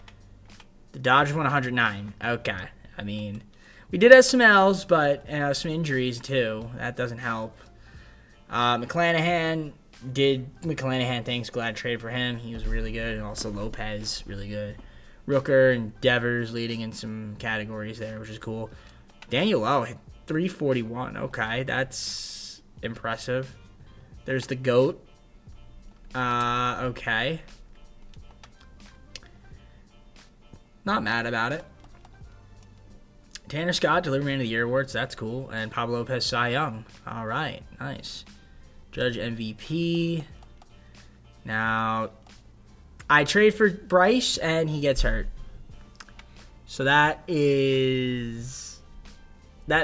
The Dodgers won 109. Okay. I mean, we did have some L's, but some injuries too. That doesn't help. McClanahan did McClanahan things. Glad to trade for him. He was really good. And also Lopez, really good. Rooker and Devers leading in some categories there, which is cool. Daniel O hit 341. Okay, that's impressive. There's the GOAT. Okay. Not mad about it. Tanner Scott, Delivery Man of the Year awards. That's cool. And Pablo Lopez, Cy Young. All right. Nice. Judge MVP. Now, I trade for Bryce, and he gets hurt. So that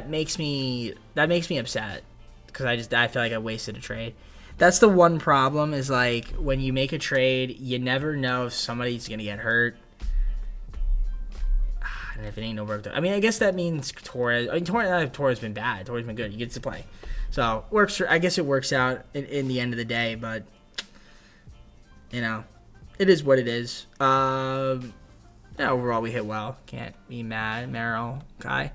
makes me upset because I feel like I wasted a trade. That's the one problem is like when you make a trade, you never know if somebody's gonna get hurt. And if it ain't no work, I mean, I guess that means Torres. I mean, Torres has been bad. Torres has been good. He gets to play, so works. I guess it works out in the end of the day. But it is what it is. Yeah, overall we hit well. Can't be mad. Merrill, okay.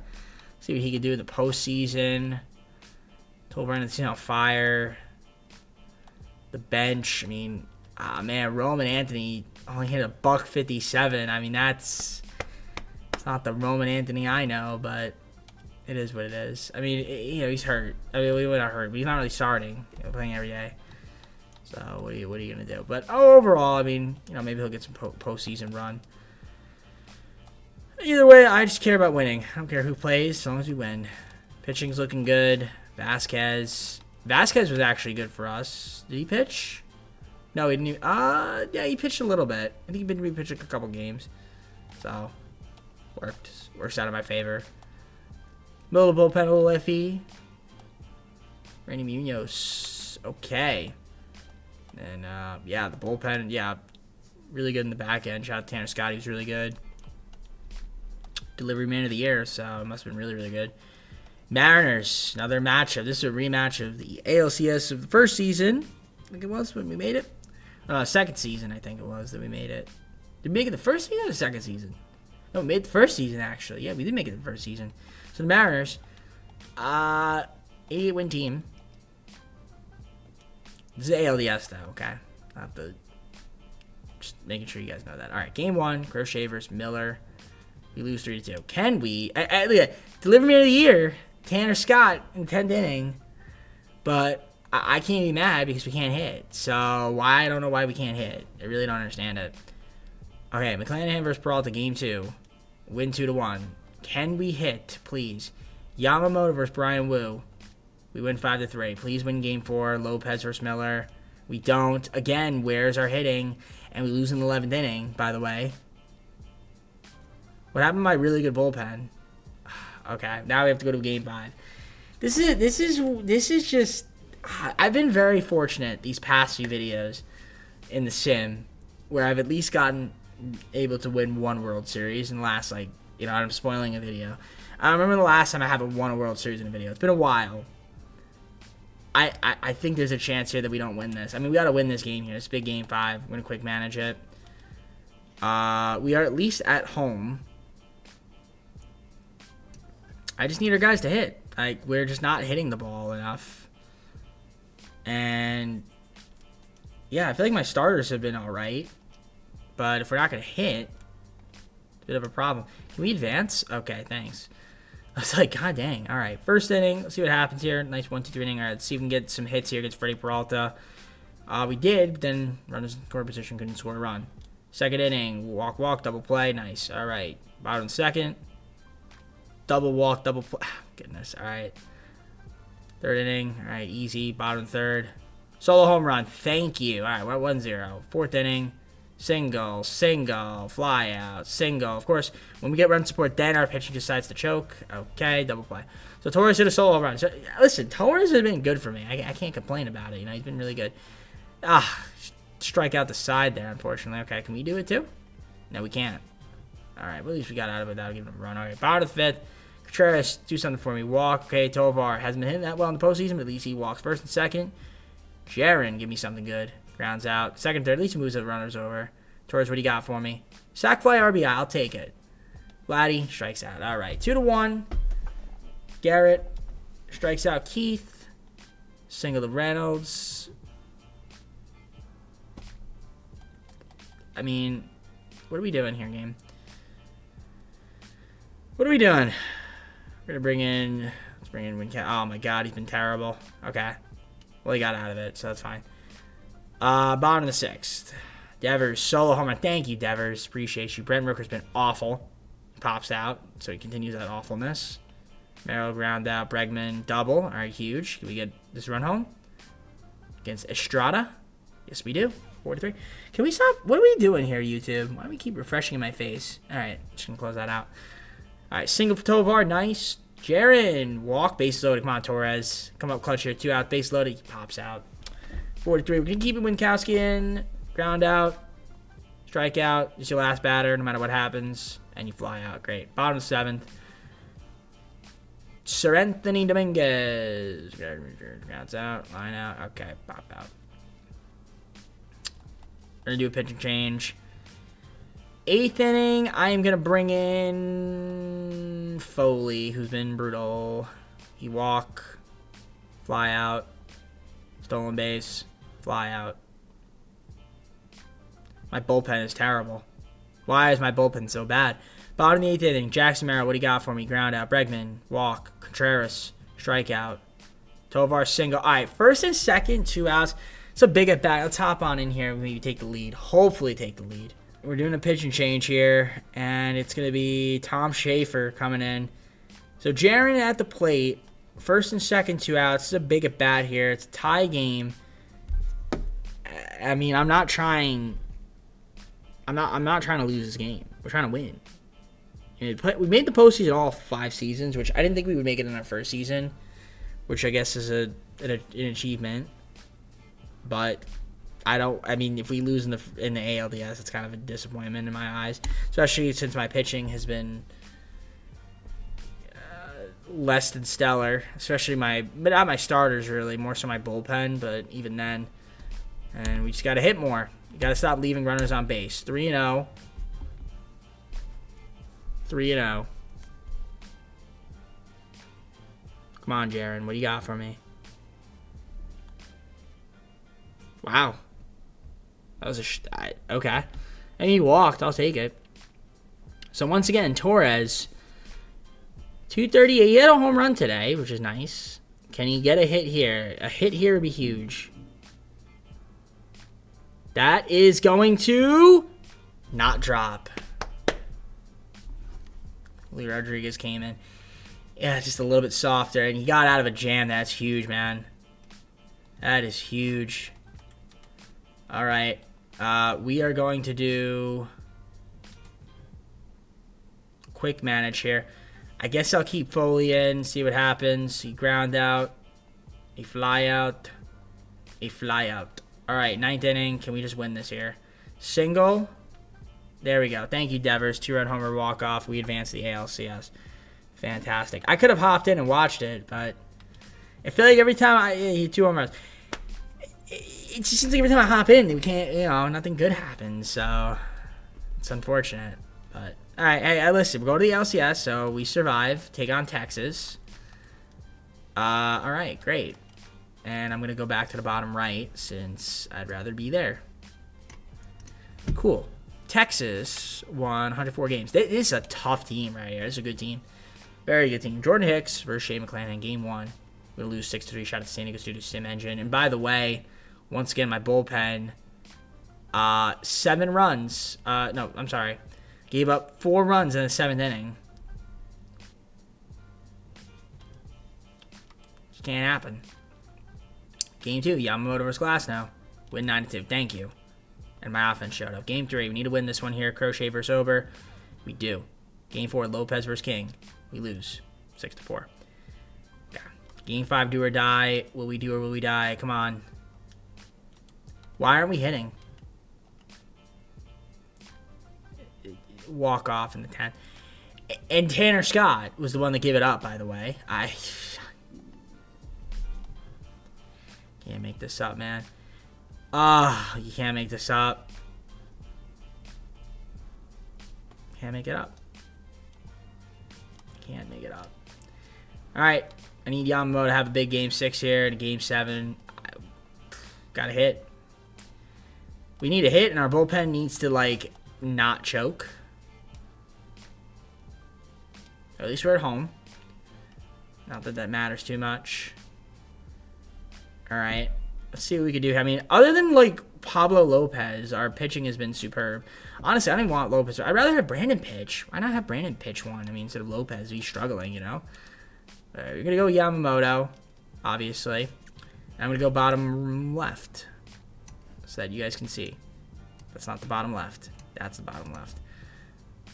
See what he could do in the postseason. 12 runs on fire. The bench, I mean, man, Roman Anthony only hit a $157. I mean, it's not the Roman Anthony I know, but it is what it is. I mean, he's hurt. I mean, we're not hurt, but he's not really starting. Playing every day. So what are you gonna do? But overall, I mean, maybe he'll get some postseason run. Either way, I just care about winning. I don't care who plays, as long as we win. Pitching's looking good. Vasquez was actually good for us. Did he pitch? No, he didn't. Yeah, he pitched a little bit. I think he pitched a couple games. So, works out in my favor. Middle of the bullpen, a little iffy. Randy Munoz. Okay. And, yeah, the bullpen, yeah, really good in the back end. Shout out to Tanner Scott. He was really good. Delivery man of the year, so it must have been really, really good. Mariners, another matchup. This is a rematch of the ALCS of the first season. I think it was when we made it. Second season, I think it was that we made it. Did we make it the first season or the second season? No, we made it the first season, actually. Yeah, we did make it the first season. So the Mariners, 88-win team. This is ALDS, though, okay? Not the... Just making sure you guys know that. All right, game one, Crochet versus Miller. We lose 3-2. Can we... Look at Delivery Man of the Year, Tanner Scott in the 10th inning. But I can't be mad because we can't hit. So, I don't know why we can't hit. I really don't understand it. Okay, McClanahan versus Peralta, game 2. Win 2-1. Can we hit, please? Yamamoto versus Brian Wu. We win 5-3. Please win game 4. Lopez versus Miller. We don't. Again, where's our hitting? And we lose in the 11th inning, by the way. What happened to my really good bullpen? Okay, now we have to go to game 5. This is just... I've been very fortunate these past few videos in the sim where I've at least gotten able to win one World Series in the last, I'm spoiling a video. I remember the last time I haven't won a World Series in a video. It's been a while. I think there's a chance here that we don't win this. I mean, we got to win this game here. It's big game 5. We're going to quick manage it. We are at least at home. I just need our guys to hit. We're just not hitting the ball enough. And, yeah, I feel like my starters have been all right. But if we're not going to hit, it's a bit of a problem. Can we advance? Okay, thanks. I was like, God dang. All right, first inning. Let's see what happens here. Nice 1-2-3 inning. All right, let's see if we can get some hits here against Freddie Peralta. We did, but then runners in score position couldn't score a run. Second inning, walk, double play. Nice. All right, bottom second. Double walk, double play. Goodness. All right. Third inning. All right, easy. Bottom third. Solo home run. Thank you. All right, we're at 1-0. Fourth inning. Single, fly out, single. Of course, when we get run support, then our pitching decides to choke. Okay, double play. So Torres hit a solo run. So, listen, Torres has been good for me. I can't complain about it. He's been really good. Strike out the side there, unfortunately. Okay, can we do it too? No, we can't. All right, well, at least we got out of it without giving him a run. All right, bottom of the fifth. Contreras, do something for me. Walk. Okay, Tovar hasn't been hitting that well in the postseason, but at least he walks first and second. Jaron, give me something good. Grounds out. Second, third. At least he moves the runners over. Torres, what do you got for me? Sack fly RBI. I'll take it. Vladdy strikes out. All right. 2-1. Garrett strikes out Keith. Single to Reynolds. I mean, what are we doing here, game? What are we doing? We're going to let's bring in Wincat. Oh, my God. He's been terrible. Okay. Well, he got out of it, so that's fine. Bottom of the sixth. Devers, solo home run. Thank you, Devers. Appreciate you. Brent Rooker's been awful. Pops out, so he continues that awfulness. Merrill ground out. Bregman, double. All right, huge. Can we get this run home? Against Estrada? Yes, we do. 43. Can we stop? What are we doing here, YouTube? Why do we keep refreshing my face? All right, just going to close that out. All right, single for Tovar. Nice. Jaron, walk. Base loaded. Come on, Torres. Come up clutch here. 2 out. Base loaded. He pops out. 43. We can keep it. Winkowski in. Ground out. Strike out. It's your last batter, no matter what happens. And you fly out. Great. Bottom of the seventh. Sir Anthony Dominguez. Grounds out. Line out. Okay. Pop out. We're going to do a pitching change. 8th inning, I am going to bring in Foley, who's been brutal. He walk, fly out, stolen base, fly out. My bullpen is terrible. Why is my bullpen so bad? Bottom of the 8th inning, Jackson Merrill, what do you got for me? Ground out, Bregman, walk, Contreras, strikeout. Tovar single. All right, first and second, 2 outs. It's a big at bat. Let's hop on in here and maybe take the lead. Hopefully take the lead. We're doing a pitching change here, and it's going to be Tom Schaefer coming in. So Jaron at the plate. First and second, 2 outs. It's a big at bat here. It's a tie game. I mean, I'm not trying to lose this game. We're trying to win. We made the postseason all 5 seasons, which I didn't think we would make it in our first season, which I guess is an achievement. But I mean, if we lose in the ALDS, it's kind of a disappointment in my eyes, especially since my pitching has been less than stellar, especially but not my starters really, more so my bullpen, but even then. And we just got to hit more. You got to stop leaving runners on base. 3-0. 3-0. Come on, Jaron. What do you got for me? Wow. That was okay. And he walked. I'll take it. So once again, Torres, 238. He had a home run today, which is nice. Can he get a hit here? A hit here would be huge. That is going to not drop. Lee Rodriguez came in. Yeah, just a little bit softer. And he got out of a jam. That's huge, man. That is huge. All right. We are going to do quick manage here. I guess I'll keep Foley in, see what happens. He ground out. A fly out. A fly out. All right, 9th inning. Can we just win this here? Single. There we go. Thank you, Devers. 2-run homer walk-off. We advance the ALCS. Fantastic. I could have hopped in and watched it, but I feel like every time I hit 2 home runs, it just seems like every time I hop in, we can't, nothing good happens. So it's unfortunate. But all right, hey, listen, we go to the LCS, so we survive. Take on Texas. All right, great. And I'm going to go back to the bottom right since I'd rather be there. Cool. Texas won 104 games. This is a tough team right here. This is a good team. Very good team. Jordan Hicks versus Shea McClanahan, game 1. We're going to lose 6-3. Shot at San Diego due to Sim Engine. And by the way, once again, my bullpen, 7 runs. No, I'm sorry. Gave up 4 runs in the 7th inning. Just can't happen. Game 2, Yamamoto versus Glasnow. Win 9-2. Thank you. And my offense showed up. Game 3, we need to win this one here. Crochet versus Ober. We do. Game 4, Lopez versus King. We lose 6-4. Yeah. Game 5, do or die. Will we do or will we die? Come on. Why aren't we hitting? Walk off in the 10th. And Tanner Scott was the one that gave it up, by the way. I can't make this up, man. You can't make this up. Can't make it up. Can't make it up. All right. I need Yamamoto to have a big game 6 here and a game 7. Got to hit. We need a hit, and our bullpen needs to, not choke. At least we're at home. Not that that matters too much. All right. Let's see what we can do. I mean, other than, Pablo Lopez, our pitching has been superb. Honestly, I don't even want Lopez. I'd rather have Brandon pitch. Why not have Brandon pitch 1? I mean, instead of Lopez, he's struggling, All right, we're going to go Yamamoto, obviously. And I'm going to go bottom left so that you guys can see. That's not the bottom left. That's the bottom left.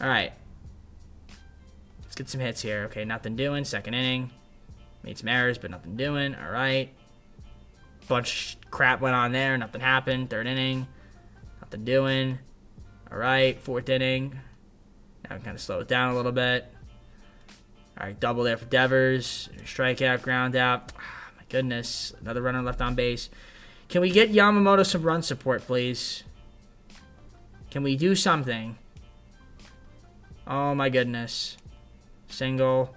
All right. Let's get some hits here. Okay, nothing doing. 2nd inning. Made some errors, but nothing doing. All right. Bunch of crap went on there. Nothing happened. 3rd inning. Nothing doing. All right. 4th inning. Now we kind of slow it down a little bit. All right. Double there for Devers. Strikeout, ground out. My goodness. Another runner left on base. Can we get Yamamoto some run support, please? Can we do something? Oh my goodness. Single.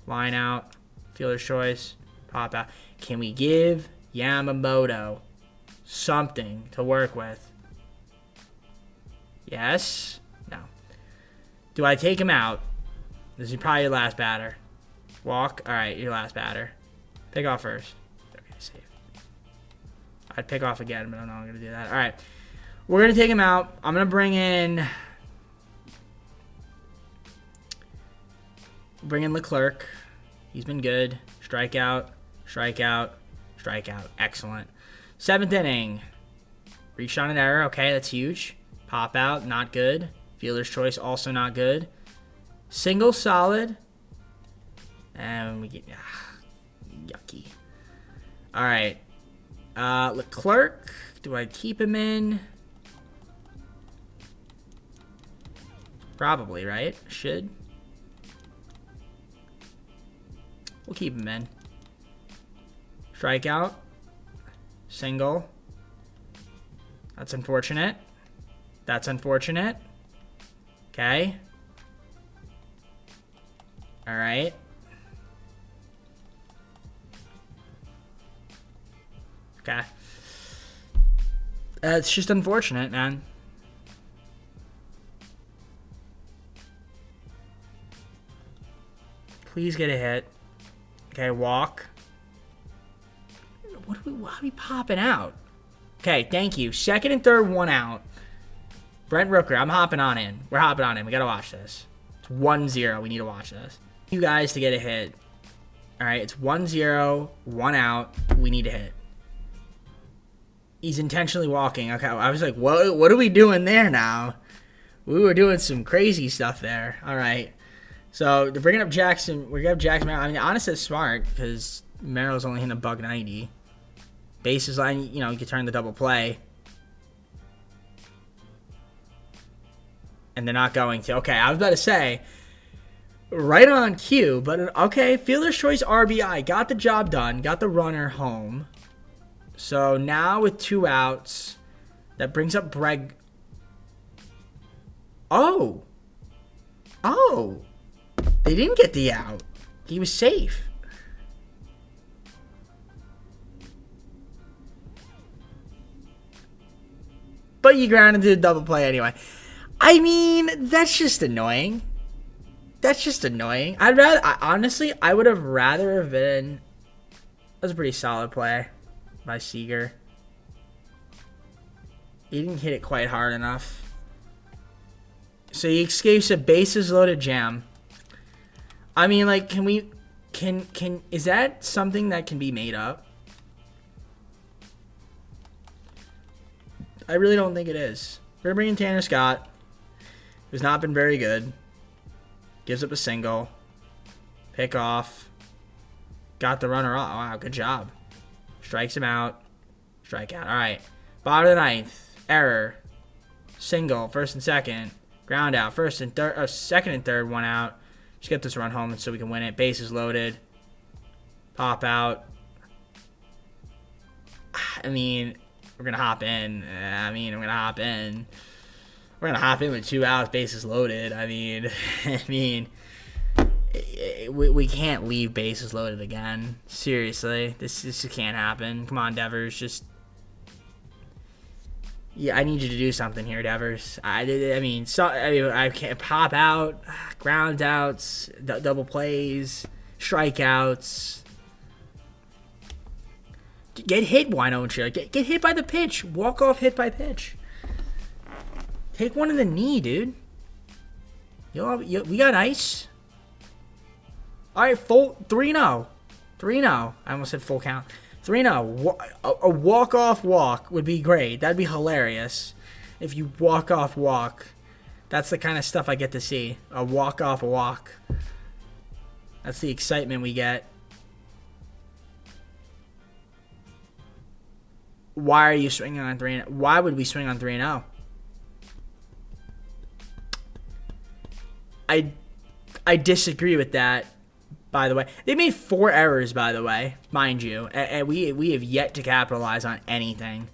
Line out. Fielder's choice. Pop out. Can we give Yamamoto something to work with? Yes? No. Do I take him out? This is probably your last batter. Walk. Alright, your last batter. Pick off first. Okay, safe. I'd pick off again, but I don't know I'm going to do that. Alright. We're going to take him out. I'm going to bring in Leclerc. He's been good. Strikeout. Strikeout. Strikeout. Excellent. 7th inning. Reached on an error. Okay, that's huge. Pop out. Not good. Fielder's choice. Also not good. Single solid. And we get... yucky. Alright. Leclerc. Do I keep him in? Probably, right? Should. We'll keep him in. Strikeout. Single. That's unfortunate. That's unfortunate. Okay. Alright. Okay. It's just unfortunate, man. Please get a hit. Okay, walk. Why are we popping out? Okay, thank you. 2nd and 3rd, 1 out. Brent Rooker, I'm hopping on in. We're hopping on in. We got to watch this. It's 1-0. We need to watch this. You guys to get a hit. All right, it's 1-0, 1 out. We need a hit. He's intentionally walking. Okay, I was like, what are we doing there now? We were doing some crazy stuff there. All right. So they're bringing up Jackson. We're going to have Jackson Merrill. I mean, honestly, it's smart because Merrill's only hitting $190. Bases line, you know, you can turn the double play. And they're not going to. Okay, I was about to say, right on cue, but okay, fielder's choice RBI. Got the job done. Got the runner home. So now with 2 outs, that brings up Breg. Oh. They didn't get the out. He was safe. But you grounded to a double play anyway. I mean, that's just annoying. That's just annoying. Honestly, I would have rather have been. That was a pretty solid play by Seager. He didn't hit it quite hard enough. So he escapes a bases loaded jam. I mean, like, is that something that can be made up? I really don't think it is. We're bringing Tanner Scott, who's not been very good. Gives up a single. Pick off. Got the runner off. Wow, good job. Strikes him out. Strikeout. All right. Bottom of the 9th. Error. Single. 1st and 2nd. Ground out. 1st and 3rd. 2nd and 3rd. 1 out. Just get this run home so we can win it. Bases loaded. Pop out. I mean, we're going to hop in. We're going to hop in with 2 outs, bases loaded. We can't leave bases loaded again. Seriously. This can't happen. Come on, Devers. Yeah, I need you to do something here, Devers. I can't pop out, ground outs, double plays, strikeouts. Get hit, why don't you? Get hit by the pitch. Walk off hit by pitch. Take one in the knee, dude. We got ice. All right, full 3-0. 3-0. I almost said full count. 3-0. A walk-off walk would be great. That'd be hilarious if you walk-off walk. That's the kind of stuff I get to see. A walk-off walk. That's the excitement we get. Why are you swinging on 3-0? Why would we swing on 3-0? I disagrry with that. By the way, they made 4 errors, by the way, mind you, and we have yet to capitalize on anything.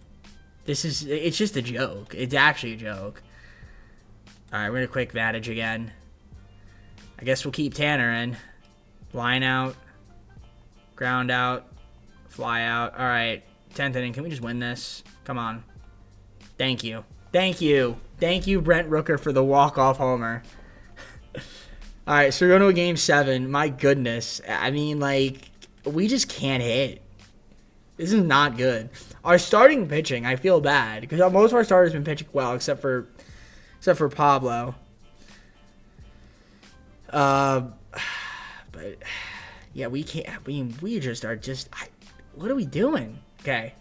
It's just a joke. It's actually a joke. All right, we're gonna quick Vantage again. I guess we'll keep Tanner in. Line out. Ground out. Fly out. All right. 10th inning. Can we just win this? Come on. Thank you. Thank you. Thank you, Brent Rooker, for the walk-off homer. All right, so we're going to a game 7. My goodness. I mean, like, we just can't hit. This is not good. Our starting pitching, I feel bad, because most of our starters have been pitching well, except for Pablo. But yeah, we can't. I mean, we just are just. What are we doing? Okay.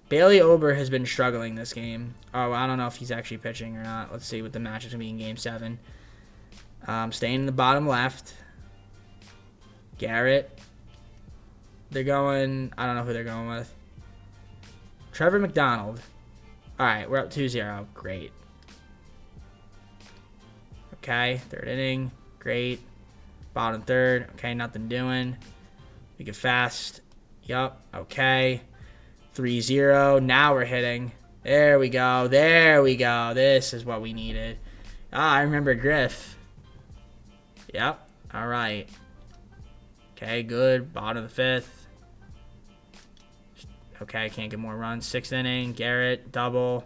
Bailey Ober has been struggling this game. Oh, I don't know if he's actually pitching or not. Let's see what the match is going to be in Game 7. Staying in the bottom left. Garrett. They're going... I don't know who they're going with. Trevor McDonald. All right, we're up 2-0. Great. Okay, 3rd inning. Great. Bottom 3rd. Okay, nothing doing. We get fast. Yup. Okay. 3-0. Now we're hitting. There we go. There we go. This is what we needed. I remember Griff. Yep. All right. Okay, good. Bottom of the 5th. Okay, can't get more runs. 6th inning. Garrett, double.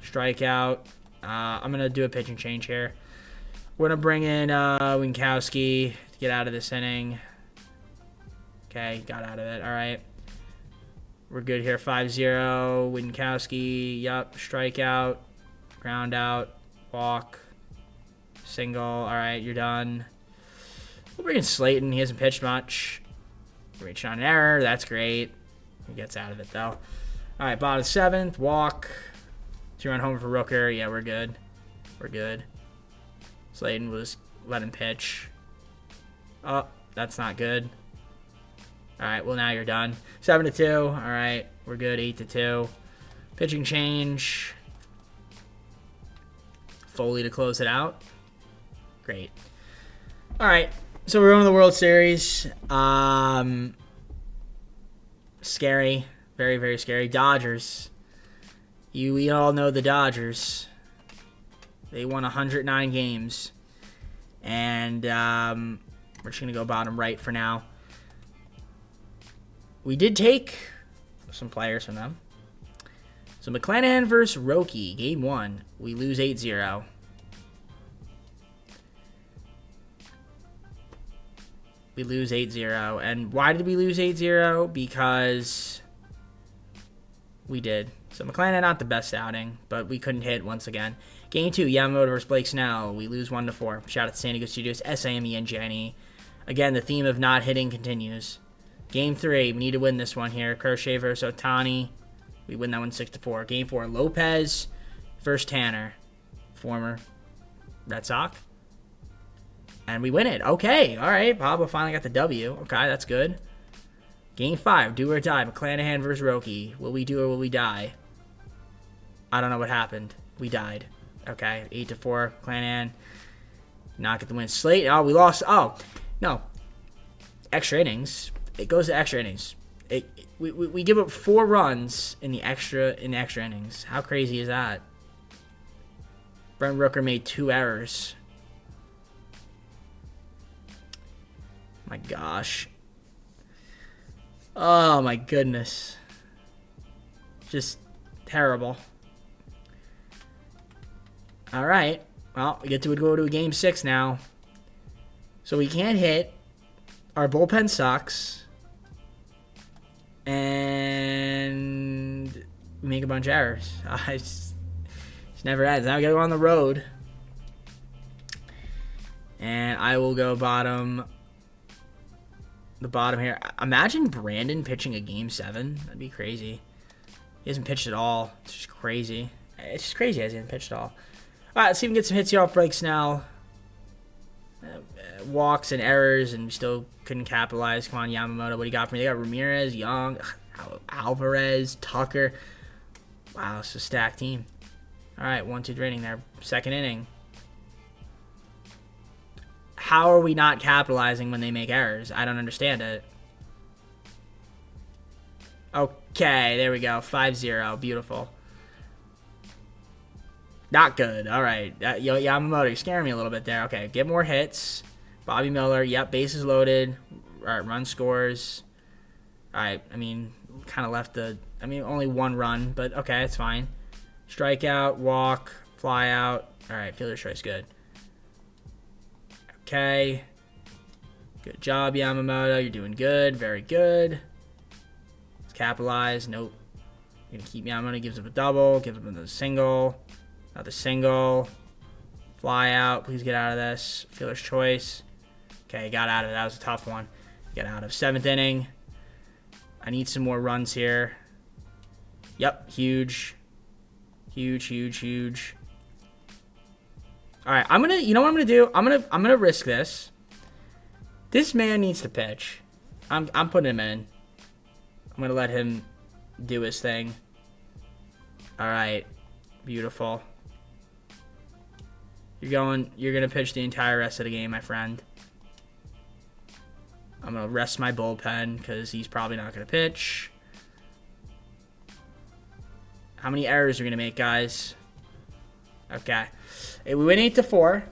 Strikeout. I'm going to do a pitching change here. We're going to bring in Winkowski to get out of this inning. Okay, got out of it. All right. We're good here. 5-0. Winkowski. Yup. Strikeout. Ground out. Walk. Single. All right, you're done. We'll bring in Slayton. He hasn't pitched much. Reaching on an error. That's great. He gets out of it, though. All right, bottom 7th. Walk. 2-run home for Rooker. Yeah, we're good. We're good. Slayton was let him pitch. Oh, that's not good. All right, well, now you're done. 7-2. All right, we're good. 8-2. Pitching change. Foley to close it out. Great. All right, so we're going to the World Series. Scary. Very, very scary. Dodgers. We all know the Dodgers. They won 109 games. And we're just going to go bottom right for now. We did take some players from them. So McClanahan versus Roki, Game 1. We lose 8-0. We lose 8-0. And why did we lose 8-0? Because we did. So McClanahan, not the best outing, but we couldn't hit once again. Game 2, Yamamoto versus Blake Snell. We lose 1-4. Shout out to San Diego Studios, SAME and Jenny. Again, the theme of not hitting continues. Game 3, we need to win this one here. Kershaw versus Ohtani. We win that one 6-4. Game 4, Lopez versus Tanner, former Red Sox. And we win it. Okay, all right. Pablo finally got the W. Okay, that's good. Game 5, do or die. McClanahan versus Roki. Will we do or will we die? I don't know what happened. We died. Okay, 8-4. McClanahan not get the win. Slate. Oh, we lost. Oh, no. Extra innings. It goes to extra innings. We give up 4 runs in the extra innings. How crazy is that? Brent Rooker made 2 errors. My gosh. Oh my goodness. Just terrible. All right. Well, we get to go to a game 6 now. So we can't hit. Our bullpen sucks. And we make a bunch of errors. It just never ends. Now we gotta go on the road. And I will go bottom. The bottom here. Imagine Brandon pitching a game 7. That'd be crazy. He hasn't pitched at all. It's just crazy. It's just crazy he hasn't pitched at all. All right, let's see if we can get some hits here off breaks now. Walks and errors, and we still couldn't capitalize. Come on, Yamamoto. What do you got for me? They got Ramirez, Young, Alvarez, Tucker. Wow, it's a stacked team. All right, 1-2 inning there. 2nd inning. How are we not capitalizing when they make errors? I don't understand it. Okay, there we go. 5-0. Beautiful. Not good. All right. Yamamoto, you're scaring me a little bit there. Okay, get more hits. Bobby Miller, yep, bases loaded. All right, run scores. All right, I mean, kind of left only one run, but okay, it's fine. Strikeout, walk, fly out. All right, fielder's choice, good. Okay. Good job, Yamamoto. You're doing good. Very good. Let's capitalize. Nope. You're going to keep Yamamoto. Gives up a double. Gives up another single. Another single. Fly out. Please get out of this. Fielder's choice. Okay, got out of it. That was a tough one. Get out of 7th inning. I need some more runs here. Yep, huge. Huge, huge, huge. All right, you know what I'm gonna do? I'm gonna risk this. This man needs to pitch. I'm putting him in. I'm gonna let him do his thing. All right, beautiful. You're gonna pitch the entire rest of the game, my friend. I'm gonna rest my bullpen because he's probably not gonna pitch. How many errors are we gonna make, guys? Okay. Hey, we win 8-4.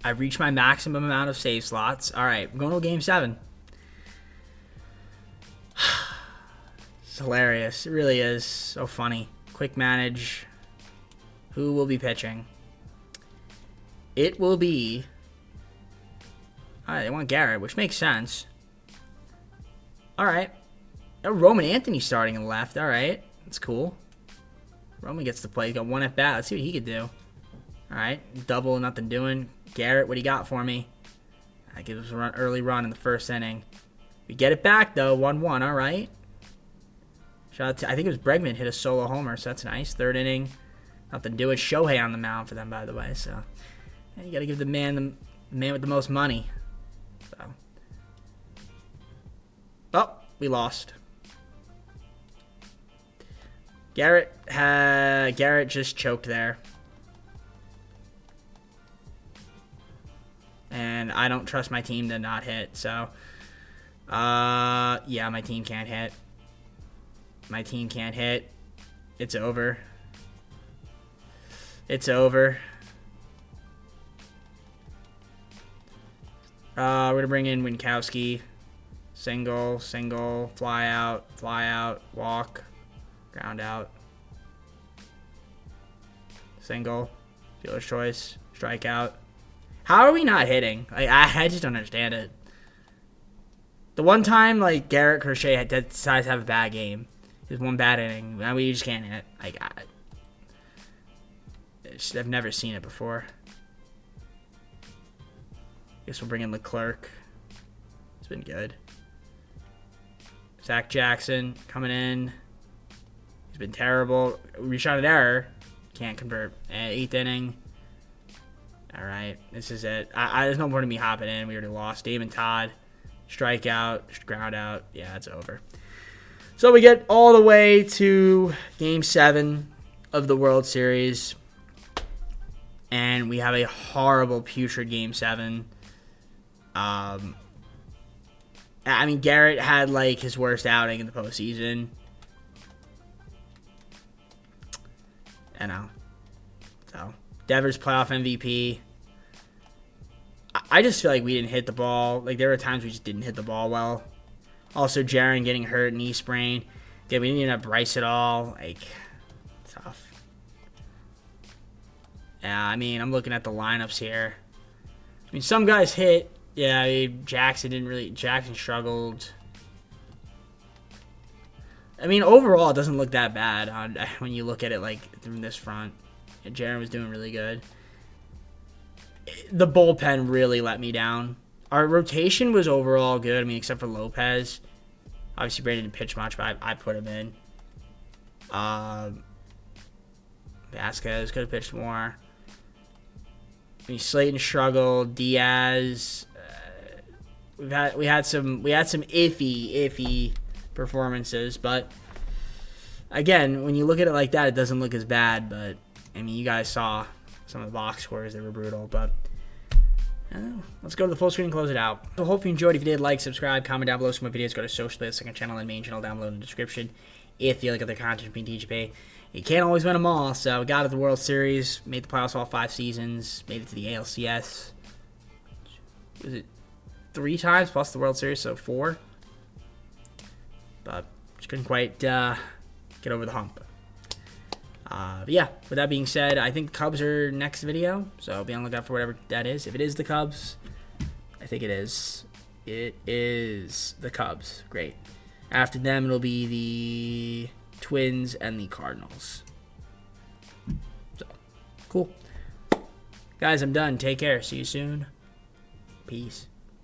I've reached my maximum amount of save slots. All right, I'm going to game 7. It's hilarious. It really is. So funny. Quick manage. Who will be pitching? It will be... All right, they want Garrett, which makes sense. All right. Roman Anthony starting in left. All right. That's cool. Roman gets to play. He's got one at bat. Let's see what he could do. All right. Double, nothing doing. Garrett, what do you got for me? That gives us an early run in the first inning. We get it back, though. 1-1. All right. Shout out to, I think it was Bregman hit a solo homer, so that's nice. 3rd inning. Nothing doing. Shohei on the mound for them, by the way. So yeah, you got to give the man with the most money. So. Oh, we lost. Garrett just choked there. And I don't trust my team to not hit, so yeah, my team can't hit. My team can't hit. It's over. It's over. We're gonna bring in Winkowski. Single, fly out, walk. Ground out. Single. Fielder's choice. Strikeout. How are we not hitting? I just don't understand it. The one time, Garrett Crochet decides to have a bad game. His one bad inning. Now we just can't hit. I've never seen it before. Guess we'll bring in Leclerc. It's been good. Zach Jackson coming in. He's been terrible. We shot an error. Can't convert. 8th inning. All right. This is it. There's no point in me hopping in. We already lost. Damon Todd. Strikeout. Ground out. Yeah, it's over. So we get all the way to Game 7 of the World Series. And we have a horrible, putrid Game 7. Garrett had, his worst outing in the postseason. I know. So, Devers playoff MVP. I just feel like we didn't hit the ball. There were times we just didn't hit the ball well. Also, Jaron getting hurt, knee sprain. Yeah, we didn't even have Bryce at all. Tough. Yeah, I'm looking at the lineups here. Some guys hit. Yeah, Jackson struggled. Overall, it doesn't look that bad when you look at it from this front. Jaron was doing really good. The bullpen really let me down. Our rotation was overall good. Except for Lopez. Obviously, Brandon didn't pitch much, but I put him in. Vasquez could have pitched more. Slayton struggled. Diaz. We had some iffy performances, but again, when you look at it like that, it doesn't look as bad. But you guys saw some of the box scores; they were brutal. But let's go to the full screen and close it out. So, hope you enjoyed. If you did, comment down below some more videos. Go to social, the second channel and main channel down below in the description. If you like other content from TGP, you can't always win them all. So we got to the World Series, made the playoffs all 5 seasons, made it to the ALCS. Was it 3 times plus the World Series, so 4? But just couldn't quite get over the hump. But yeah, with that being said, I think the Cubs are next video, so be on the lookout for whatever that is. If it is the Cubs, I think it is. It is the Cubs. Great. After them, it'll be the Twins and the Cardinals. So, cool. Guys, I'm done. Take care. See you soon. Peace.